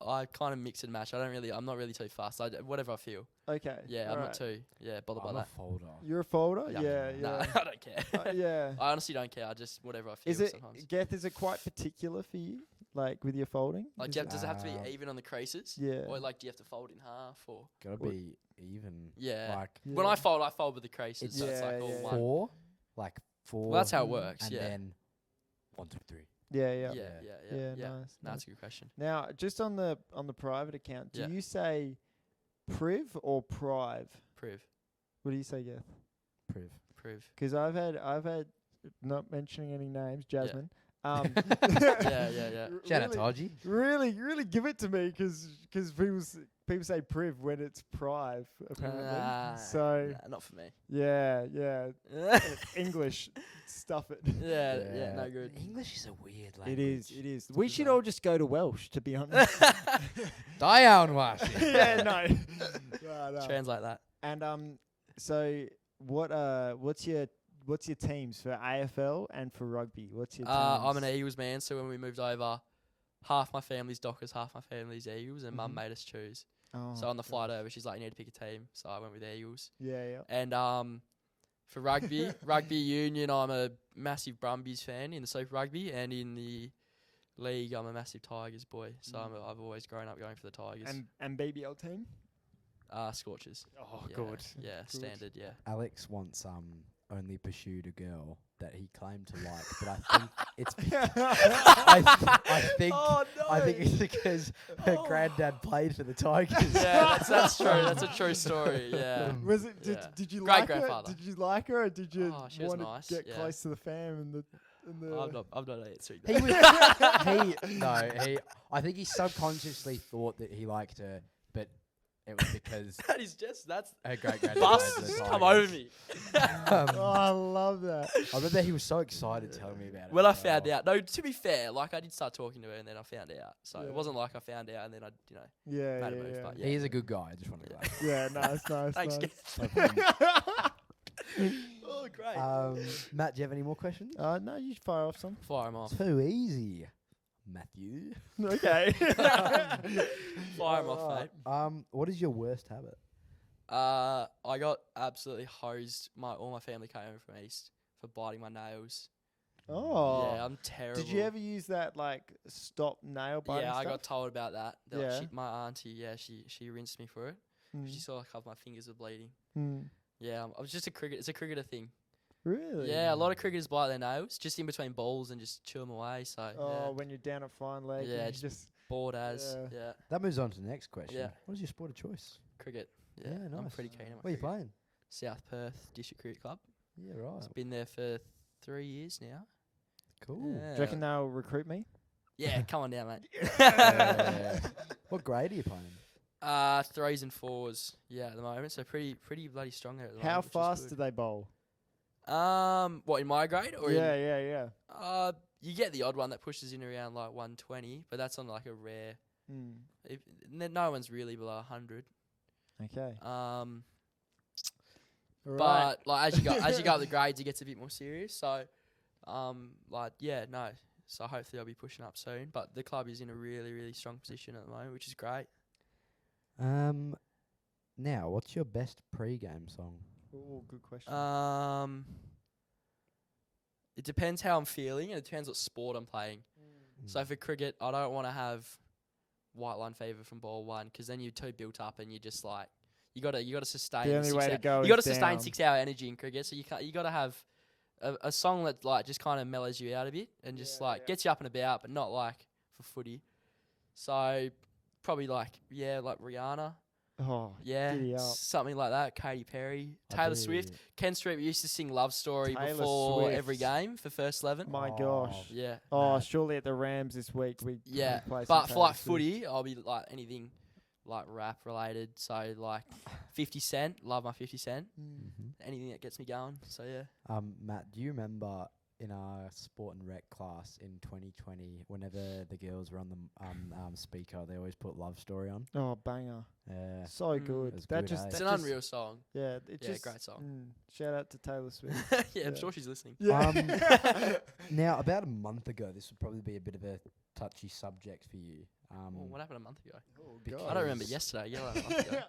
Speaker 1: I kind of mix and match. I'm not really too fast. Whatever I feel.
Speaker 2: Okay.
Speaker 1: Yeah, I'm not too bothered by that.
Speaker 3: I'm a folder.
Speaker 2: You're a folder? Yeah.
Speaker 1: Nah, I don't care.
Speaker 2: Yeah.
Speaker 1: I honestly don't care. I just whatever I feel sometimes.
Speaker 2: Is it quite particular for you, like with your folding?
Speaker 1: Like, does it have to be even on the creases?
Speaker 2: Yeah.
Speaker 1: Or like, do you have to fold in half or?
Speaker 3: Gotta be even.
Speaker 1: Yeah.
Speaker 3: Like
Speaker 1: when I fold with the creases. So it's like all one.
Speaker 3: Four. Like four.
Speaker 1: Well, that's how it works.
Speaker 3: And then 1, 2, 3.
Speaker 2: Yeah.
Speaker 1: Nice. That's a good question.
Speaker 2: Now, just on the private account, do you say priv or priv?
Speaker 1: Priv.
Speaker 2: What do you say, Geth?
Speaker 3: Priv.
Speaker 2: Because I've had not mentioning any names, Jasmine.
Speaker 1: Yeah.
Speaker 3: Shout out to Haji.
Speaker 2: Really give it to me because people say priv when it's priv apparently.
Speaker 1: Not for me.
Speaker 2: Yeah. English, stuff it.
Speaker 1: Yeah, no good.
Speaker 3: English is a weird language.
Speaker 2: It is. We should all just go to Welsh, to be honest.
Speaker 3: Dion Wash.
Speaker 2: Yeah, no.
Speaker 1: Translate that.
Speaker 2: And so what's your teams for AFL and for rugby? What's your teams?
Speaker 1: I'm an Eagles man, so when we moved over, half my family's Dockers, half my family's Eagles, and Mum made us choose.
Speaker 2: Oh,
Speaker 1: So on the flight
Speaker 2: gosh.
Speaker 1: over, she's like, you need to pick a team. So I went with Eagles.
Speaker 2: Yeah.
Speaker 1: And for rugby union, I'm a massive Brumbies fan in the Super Rugby, and in the league, I'm a massive Tigers boy. So I've always grown up going for the Tigers.
Speaker 2: And BBL team?
Speaker 1: Scorchers.
Speaker 2: Oh,
Speaker 1: Yeah,
Speaker 2: good.
Speaker 1: Yeah,
Speaker 2: Good.
Speaker 1: standard. Yeah.
Speaker 3: Alex once only pursued a girl that he claimed to like, but I think it's
Speaker 1: Oh no!
Speaker 3: I think it's because her granddad played for the Tigers.
Speaker 1: Yeah, that's true. That's a true story. Yeah.
Speaker 2: Was it?
Speaker 1: Yeah.
Speaker 2: Did you
Speaker 1: Great
Speaker 2: like her?
Speaker 1: grandfather.
Speaker 2: Did you like her, or did you
Speaker 1: Oh, she was
Speaker 2: want to
Speaker 1: nice,
Speaker 2: get
Speaker 1: yeah.
Speaker 2: close to the fam and the?
Speaker 1: I'm not answering
Speaker 3: He
Speaker 1: that.
Speaker 3: I think he subconsciously thought that he liked her, but it was because
Speaker 1: That's
Speaker 3: her great granddad.
Speaker 1: busts come over me.
Speaker 2: Oh, I love that.
Speaker 3: I remember he was so excited telling me about it.
Speaker 1: Well, I
Speaker 3: as well.
Speaker 1: found out. No, to be fair, like I did start talking to her, and then I found out. So
Speaker 2: Yeah.
Speaker 1: it wasn't like I found out and then I,
Speaker 2: Yeah,
Speaker 1: made a
Speaker 2: yeah,
Speaker 1: move.
Speaker 2: yeah.
Speaker 1: But yeah.
Speaker 3: He is a good guy. I just want to go.
Speaker 2: Yeah, nice.
Speaker 1: Thanks,
Speaker 2: nice.
Speaker 1: Oh, great.
Speaker 3: Matt, do you have any more questions?
Speaker 2: No, you fire off some.
Speaker 1: Fire him off.
Speaker 3: Too easy, Matthew.
Speaker 2: Okay.
Speaker 1: Fire him off, mate.
Speaker 3: What is your worst habit?
Speaker 1: I got absolutely hosed. All my family came over from East for biting my nails.
Speaker 2: Oh.
Speaker 1: Yeah, I'm terrible.
Speaker 2: Did you ever use that stop nail biting
Speaker 1: Yeah, I
Speaker 2: stuff?
Speaker 1: got told about that.
Speaker 2: Yeah.
Speaker 1: My auntie, she rinsed me for it.
Speaker 2: Mm.
Speaker 1: She saw a couple of my fingers were bleeding.
Speaker 2: Mm.
Speaker 1: Yeah, I was just it's a cricketer thing.
Speaker 2: Really?
Speaker 1: Yeah, a lot of cricketers bite their nails just in between balls and just chew them away. So
Speaker 2: Oh, when you're down at fine leg.
Speaker 1: Yeah,
Speaker 2: and you just
Speaker 1: bored as.
Speaker 2: Yeah.
Speaker 1: Yeah,
Speaker 3: That moves on to the next question.
Speaker 1: Yeah.
Speaker 3: What is your sport of choice?
Speaker 1: cricket. Yeah,
Speaker 3: Yeah,
Speaker 1: I'm
Speaker 3: nice.
Speaker 1: pretty keen on my
Speaker 3: Where are you
Speaker 1: cricket.
Speaker 3: playing?
Speaker 1: South Perth District Cricket Club.
Speaker 3: Yeah, right.
Speaker 1: I've been there for 3 years now.
Speaker 3: Cool.
Speaker 1: Yeah.
Speaker 2: Do you reckon they'll recruit me?
Speaker 1: Yeah, come on down, mate.
Speaker 3: What grade are you playing?
Speaker 1: 3s and 4s. Yeah, at the moment, so pretty bloody strong there at the
Speaker 2: How
Speaker 1: moment. which is
Speaker 2: fast do
Speaker 1: good.
Speaker 2: they bowl?
Speaker 1: What in my grade or
Speaker 2: Yeah,
Speaker 1: in?
Speaker 2: yeah.
Speaker 1: You get the odd one that pushes in around like 120, but that's on like a rare. No one's really below 100.
Speaker 2: Okay. Right.
Speaker 1: But like as you go up the grades, it gets a bit more serious. So, So hopefully I'll be pushing up soon. But the club is in a really, really strong position at the moment, which is great.
Speaker 3: Now, what's your best pre-game song?
Speaker 2: Oh, good question.
Speaker 1: It depends how I'm feeling, and it depends what sport I'm playing. So for cricket, I don't want to have white line fever from ball one, 'cause then you're too built up and you just like you gotta sustain.
Speaker 2: The only way to go.
Speaker 1: You gotta
Speaker 2: is
Speaker 1: sustain
Speaker 2: down.
Speaker 1: 6 hour energy in cricket, so you gotta have a song that like just kind of mellows you out a bit and just gets you up and about, but not like for footy. So probably like Rihanna.
Speaker 2: Oh,
Speaker 1: Yeah,
Speaker 2: giddy up.
Speaker 1: something like that. Katy Perry,
Speaker 3: I
Speaker 1: Taylor
Speaker 3: do.
Speaker 1: Swift, Ken Street. We used to sing "Love Story"
Speaker 2: Taylor
Speaker 1: before
Speaker 2: Swift.
Speaker 1: every game for first 11.
Speaker 2: My
Speaker 3: Oh.
Speaker 2: gosh.
Speaker 1: Yeah,
Speaker 2: Oh,
Speaker 3: Nah.
Speaker 2: surely at the Rams this week we
Speaker 1: yeah.
Speaker 2: play some
Speaker 1: But for
Speaker 2: Taylor
Speaker 1: like
Speaker 2: Swift.
Speaker 1: footy, I'll be like anything like rap related. So like 50 Cent, love my 50 Cent.
Speaker 3: Mm-hmm.
Speaker 1: Anything that gets me going. So yeah.
Speaker 3: Matt, do you remember in our sport and rec class in 2020, whenever the girls were on the speaker, they always put "Love Story" on?
Speaker 2: Oh, banger.
Speaker 3: Yeah.
Speaker 2: So
Speaker 1: Mm.
Speaker 2: good.
Speaker 3: It's
Speaker 2: That
Speaker 3: good,
Speaker 2: just
Speaker 3: eh?
Speaker 1: It's
Speaker 2: that
Speaker 1: an
Speaker 2: just-
Speaker 1: unreal song.
Speaker 2: Yeah, it
Speaker 1: Yeah,
Speaker 2: just
Speaker 1: great song.
Speaker 2: Shout out to Taylor Swift.
Speaker 1: Yeah, I'm
Speaker 2: Yeah.
Speaker 1: sure she's listening.
Speaker 2: Yeah.
Speaker 3: Now, about a month ago, this would probably be a bit of a touchy subject for you.
Speaker 1: Well, what happened a month ago?
Speaker 2: Oh,
Speaker 3: Because-
Speaker 1: I don't remember yesterday. Yeah, like a month ago.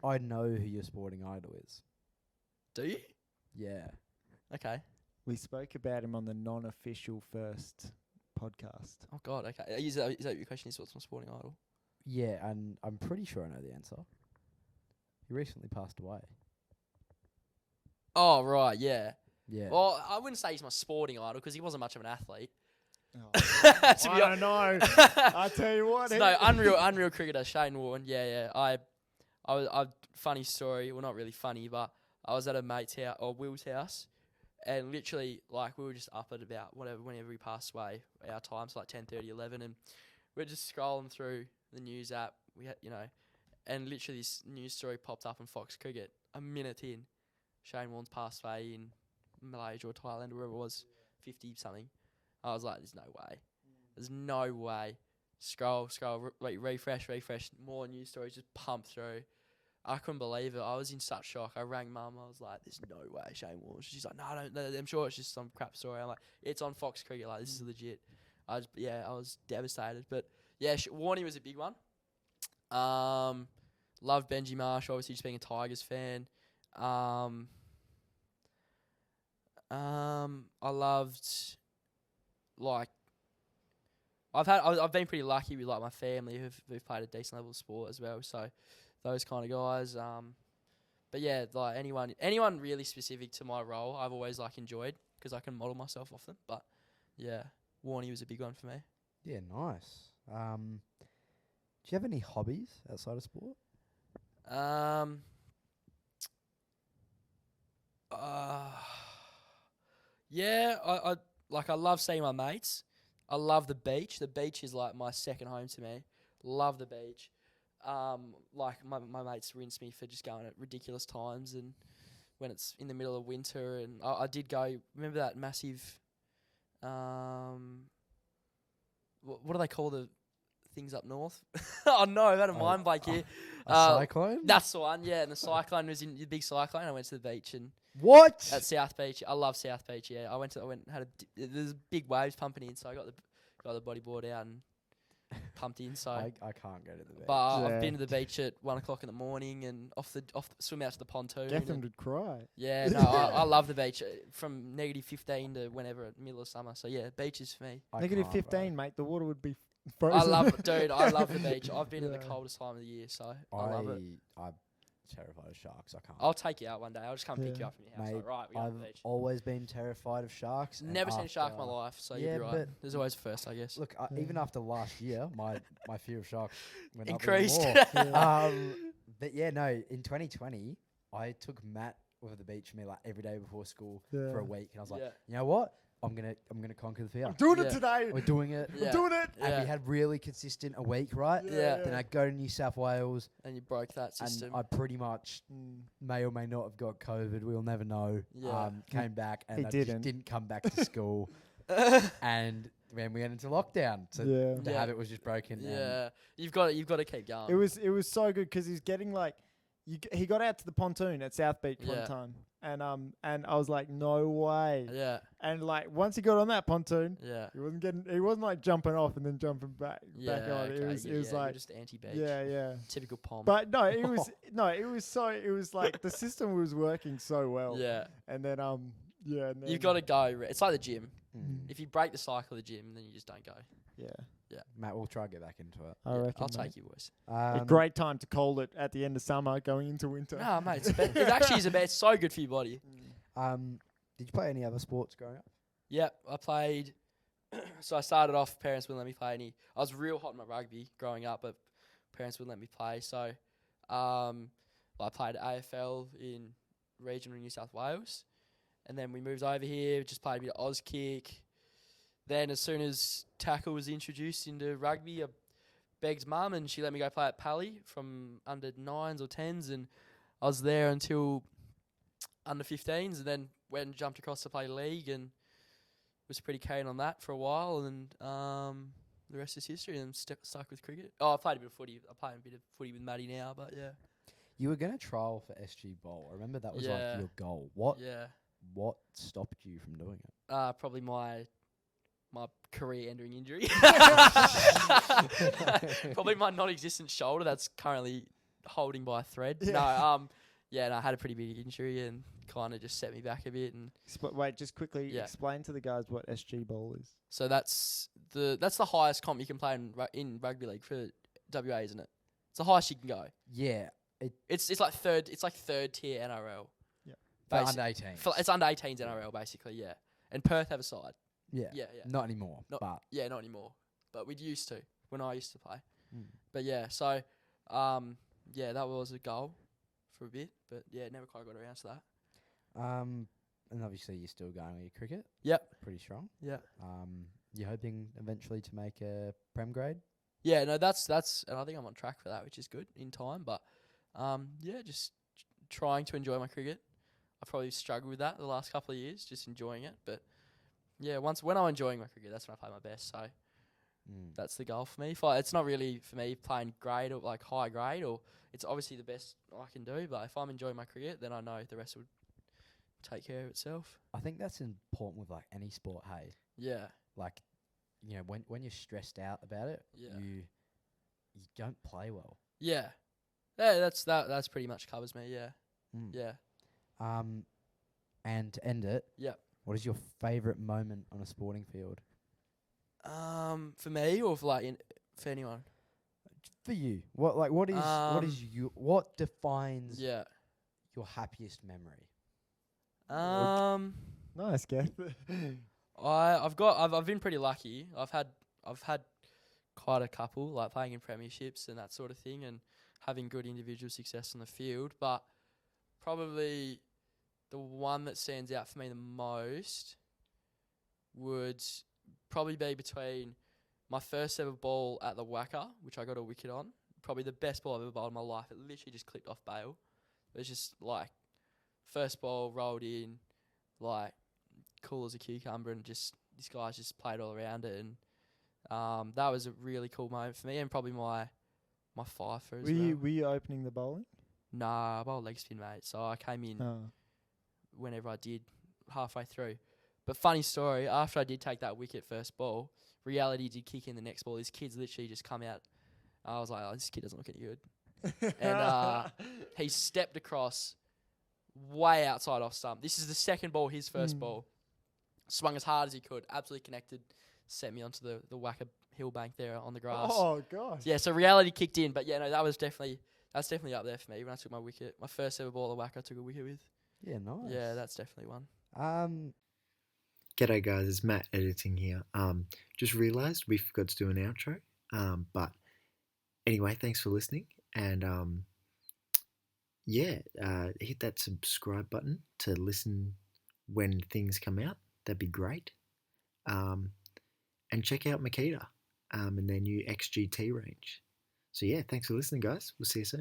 Speaker 3: I know who your sporting idol is.
Speaker 1: Do you?
Speaker 3: Yeah.
Speaker 1: Okay.
Speaker 2: We spoke about him on the non-official first podcast.
Speaker 1: Oh God. Okay. Is that your question? Is what's my sporting idol?
Speaker 3: Yeah, and I'm pretty sure I know the answer. He recently passed away.
Speaker 1: Oh right. Yeah.
Speaker 3: Yeah.
Speaker 1: Well, I wouldn't say he's my sporting idol because he wasn't much of an athlete.
Speaker 2: Oh,
Speaker 1: To be
Speaker 2: I don't know. I tell you what.
Speaker 1: No, unreal cricketer Shane Warne. Yeah. I funny story. Well, not really funny, but I was at a mate's house or Will's house, and literally like we were just up at about whenever he passed away, our time, so like 10:30, 11, and we're just scrolling through the news app. We had and literally this news story popped up on Fox Cricket a minute in. Shane Warne's passed away in Malaysia or Thailand or wherever it was, 50 something. I was like, there's no way. There's no way. Scroll, refresh. More news stories just pump through. I couldn't believe it. I was in such shock. I rang Mum. I was like, there's no way Shane Warne. She's like, no, I'm sure it's just some crap story. I'm like, it's on Fox Cricket. Like, this is legit. I was devastated. But, yeah, Warney was a big one. Love Benji Marsh, obviously just being a Tigers fan. I loved like I've been pretty lucky with like my family who've played a decent level of sport as well. So those kind of guys. But yeah, like anyone really specific to my role, I've always like enjoyed because I can model myself off them. But yeah, Warnie was a big one for me.
Speaker 3: Yeah, nice. Do you have any hobbies outside of sport?
Speaker 1: Yeah, I love seeing my mates. I love the beach. The beach is like my second home to me. Love the beach. Like my mates rinse me for just going at ridiculous times and when it's in the middle of winter. And I did go. Remember that massive. What do they call the things up north? Oh no, I've had a mind blank here.
Speaker 3: A cyclone?
Speaker 1: That's the one. Yeah, and the cyclone was in the big cyclone. I went to the beach and.
Speaker 3: What?
Speaker 1: At South Beach. I love South Beach, yeah. There's big waves pumping in, so I got the bodyboard out and pumped in. So
Speaker 3: I can't go to the beach.
Speaker 1: But I've been to the beach at 1 o'clock in the morning and swim out to the pontoon.
Speaker 2: Gethin would cry.
Speaker 1: Yeah, no, I love the beach from -15 to whenever, middle of summer. So yeah, beaches for me.
Speaker 2: -15, mate. The water would be frozen.
Speaker 1: I love the beach. I've been in the coldest time of the year, so I love it.
Speaker 3: I'm terrified of sharks. I can't.
Speaker 1: I'll take you out one day. I'll just come pick you up from your house.
Speaker 3: Mate,
Speaker 1: like, right, we go to the beach.
Speaker 3: I've always been terrified of sharks.
Speaker 1: Never seen a shark in my life, so you'll be right.
Speaker 3: But
Speaker 1: there's always a first, I guess.
Speaker 3: Look, even after last year, my fear of sharks went
Speaker 1: increased.
Speaker 3: up even more. But yeah, no. In 2020, I took Matt over the beach with me like every day before school for a week, and I was like, you know what? I'm gonna conquer the fear.
Speaker 2: I'm doing it today.
Speaker 3: We're doing it.
Speaker 2: I'm doing it.
Speaker 3: And we had really consistent a week, right?
Speaker 1: Yeah.
Speaker 3: Then I go to New South Wales.
Speaker 1: And you broke that system.
Speaker 3: And I pretty much may or may not have got COVID. We'll never know.
Speaker 1: Yeah.
Speaker 3: Came back and
Speaker 2: just
Speaker 3: didn't come back to school. And then we went into lockdown. So the habit was just broken.
Speaker 1: Yeah. You've got to keep going.
Speaker 2: It was so good because he's getting like, he got out to the pontoon at South Beach one time. And I was like, no way.
Speaker 1: Yeah.
Speaker 2: And like once he got on that pontoon, he wasn't like jumping off and then jumping back on.
Speaker 1: Okay.
Speaker 2: It was like
Speaker 1: just anti-beach.
Speaker 2: Yeah.
Speaker 1: Typical pom.
Speaker 2: But no, it was like the system was working so well.
Speaker 1: Yeah.
Speaker 2: And then and then
Speaker 1: you've got to go. It's like the gym. If you break the cycle of the gym, then you just don't go.
Speaker 2: Yeah.
Speaker 3: Matt, we'll try to get back into it.
Speaker 2: I reckon.
Speaker 1: I'll take you, boys.
Speaker 2: A great time to call it at the end of summer, going into winter.
Speaker 1: No, mate, it actually is it's so good for your body.
Speaker 3: Did you play any other sports growing up?
Speaker 1: Yep, I played. So I started off. Parents wouldn't let me play any. I was real hot in my rugby growing up, but parents wouldn't let me play. So, I played AFL in regional New South Wales, and then we moved over here. Just played a bit of Auskick. Then as soon as tackle was introduced into rugby, I begged mum and she let me go play at Pally from under 9s or 10s, and I was there until under 15s, and then went and jumped across to play league and was pretty keen on that for a while, and the rest is history, and I'm stuck with cricket. Oh, I played a bit of footy. I play a bit of footy with Maddie now, but yeah.
Speaker 3: You were going to trial for SG Bowl. I remember that was like your goal. What stopped you from doing it?
Speaker 1: Probably my career-ending injury. Probably my non-existent shoulder that's currently holding by a thread. Yeah. I had a pretty big injury and kind of just set me back a bit. And
Speaker 2: wait, just quickly explain to the guys what SG Bowl is.
Speaker 1: So that's the highest comp you can play in rugby league for WA, isn't it? It's the highest you can go.
Speaker 3: Yeah.
Speaker 1: It's like third tier NRL.
Speaker 2: Yeah.
Speaker 3: For under 18s.
Speaker 1: It's under 18s NRL basically, yeah. And Perth have a side.
Speaker 3: Yeah. Not anymore. Not
Speaker 1: anymore. But we'd used to when I used to play. But yeah, so that was a goal for a bit, but never quite got around to that.
Speaker 3: And obviously you're still going with your cricket.
Speaker 1: Yep.
Speaker 3: Pretty strong.
Speaker 1: Yeah.
Speaker 3: You're hoping eventually to make a Prem grade?
Speaker 1: Yeah, no, that's and I think I'm on track for that, which is good in time, but just trying to enjoy my cricket. I've probably struggled with that the last couple of years, just enjoying it, but yeah, when I'm enjoying my cricket, that's when I play my best. So that's the goal for me. It's not really for me playing grade or like high grade, or it's obviously the best I can do. But if I'm enjoying my cricket, then I know the rest would take care of itself.
Speaker 3: I think that's important with like any sport. Hey.
Speaker 1: Yeah.
Speaker 3: Like, when you're stressed out about it, you don't play well.
Speaker 1: Yeah. Yeah, that's pretty much covers me. Yeah,
Speaker 3: Mm.
Speaker 1: yeah.
Speaker 3: And to end it,
Speaker 1: Yep.
Speaker 3: what is your favourite moment on a sporting field?
Speaker 1: For me or for anyone?
Speaker 3: For you, what defines
Speaker 1: Yeah.
Speaker 3: your happiest memory?
Speaker 2: Nice, Gath.
Speaker 1: I've been pretty lucky. I've had quite a couple, like playing in premierships and that sort of thing, and having good individual success on the field. But probably the one that stands out for me the most would probably be between my first ever ball at the Wacker, which I got a wicket on. Probably the best ball I've ever bowled in my life. It literally just clipped off bail. It was just like first ball rolled in, like cool as a cucumber, and just these guys just played all around it, and that was a really cool moment for me, and probably my fifer as well.
Speaker 2: Were you opening the bowling?
Speaker 1: Nah, I bowled leg spin, mate. So I came in whenever I did, halfway through. But funny story, after I did take that wicket first ball, reality did kick in the next ball. His kids literally just come out. I was like, oh, this kid doesn't look any good. And he stepped across way outside off stump. This is the second ball, his first ball. Swung as hard as he could, absolutely connected, sent me onto the Wacker hill bank there on the grass.
Speaker 2: Oh, gosh.
Speaker 1: Yeah, so reality kicked in. But yeah, no, that's definitely up there for me when I took my wicket. My first ever ball at the Wacker I took a wicket with.
Speaker 3: Yeah, nice.
Speaker 1: Yeah, that's definitely one.
Speaker 4: G'day guys, it's Matt editing here. Just realised we forgot to do an outro. But anyway, thanks for listening, and hit that subscribe button to listen when things come out. That'd be great. And check out Makita and their new XGT range. So yeah, thanks for listening, guys. We'll see you soon.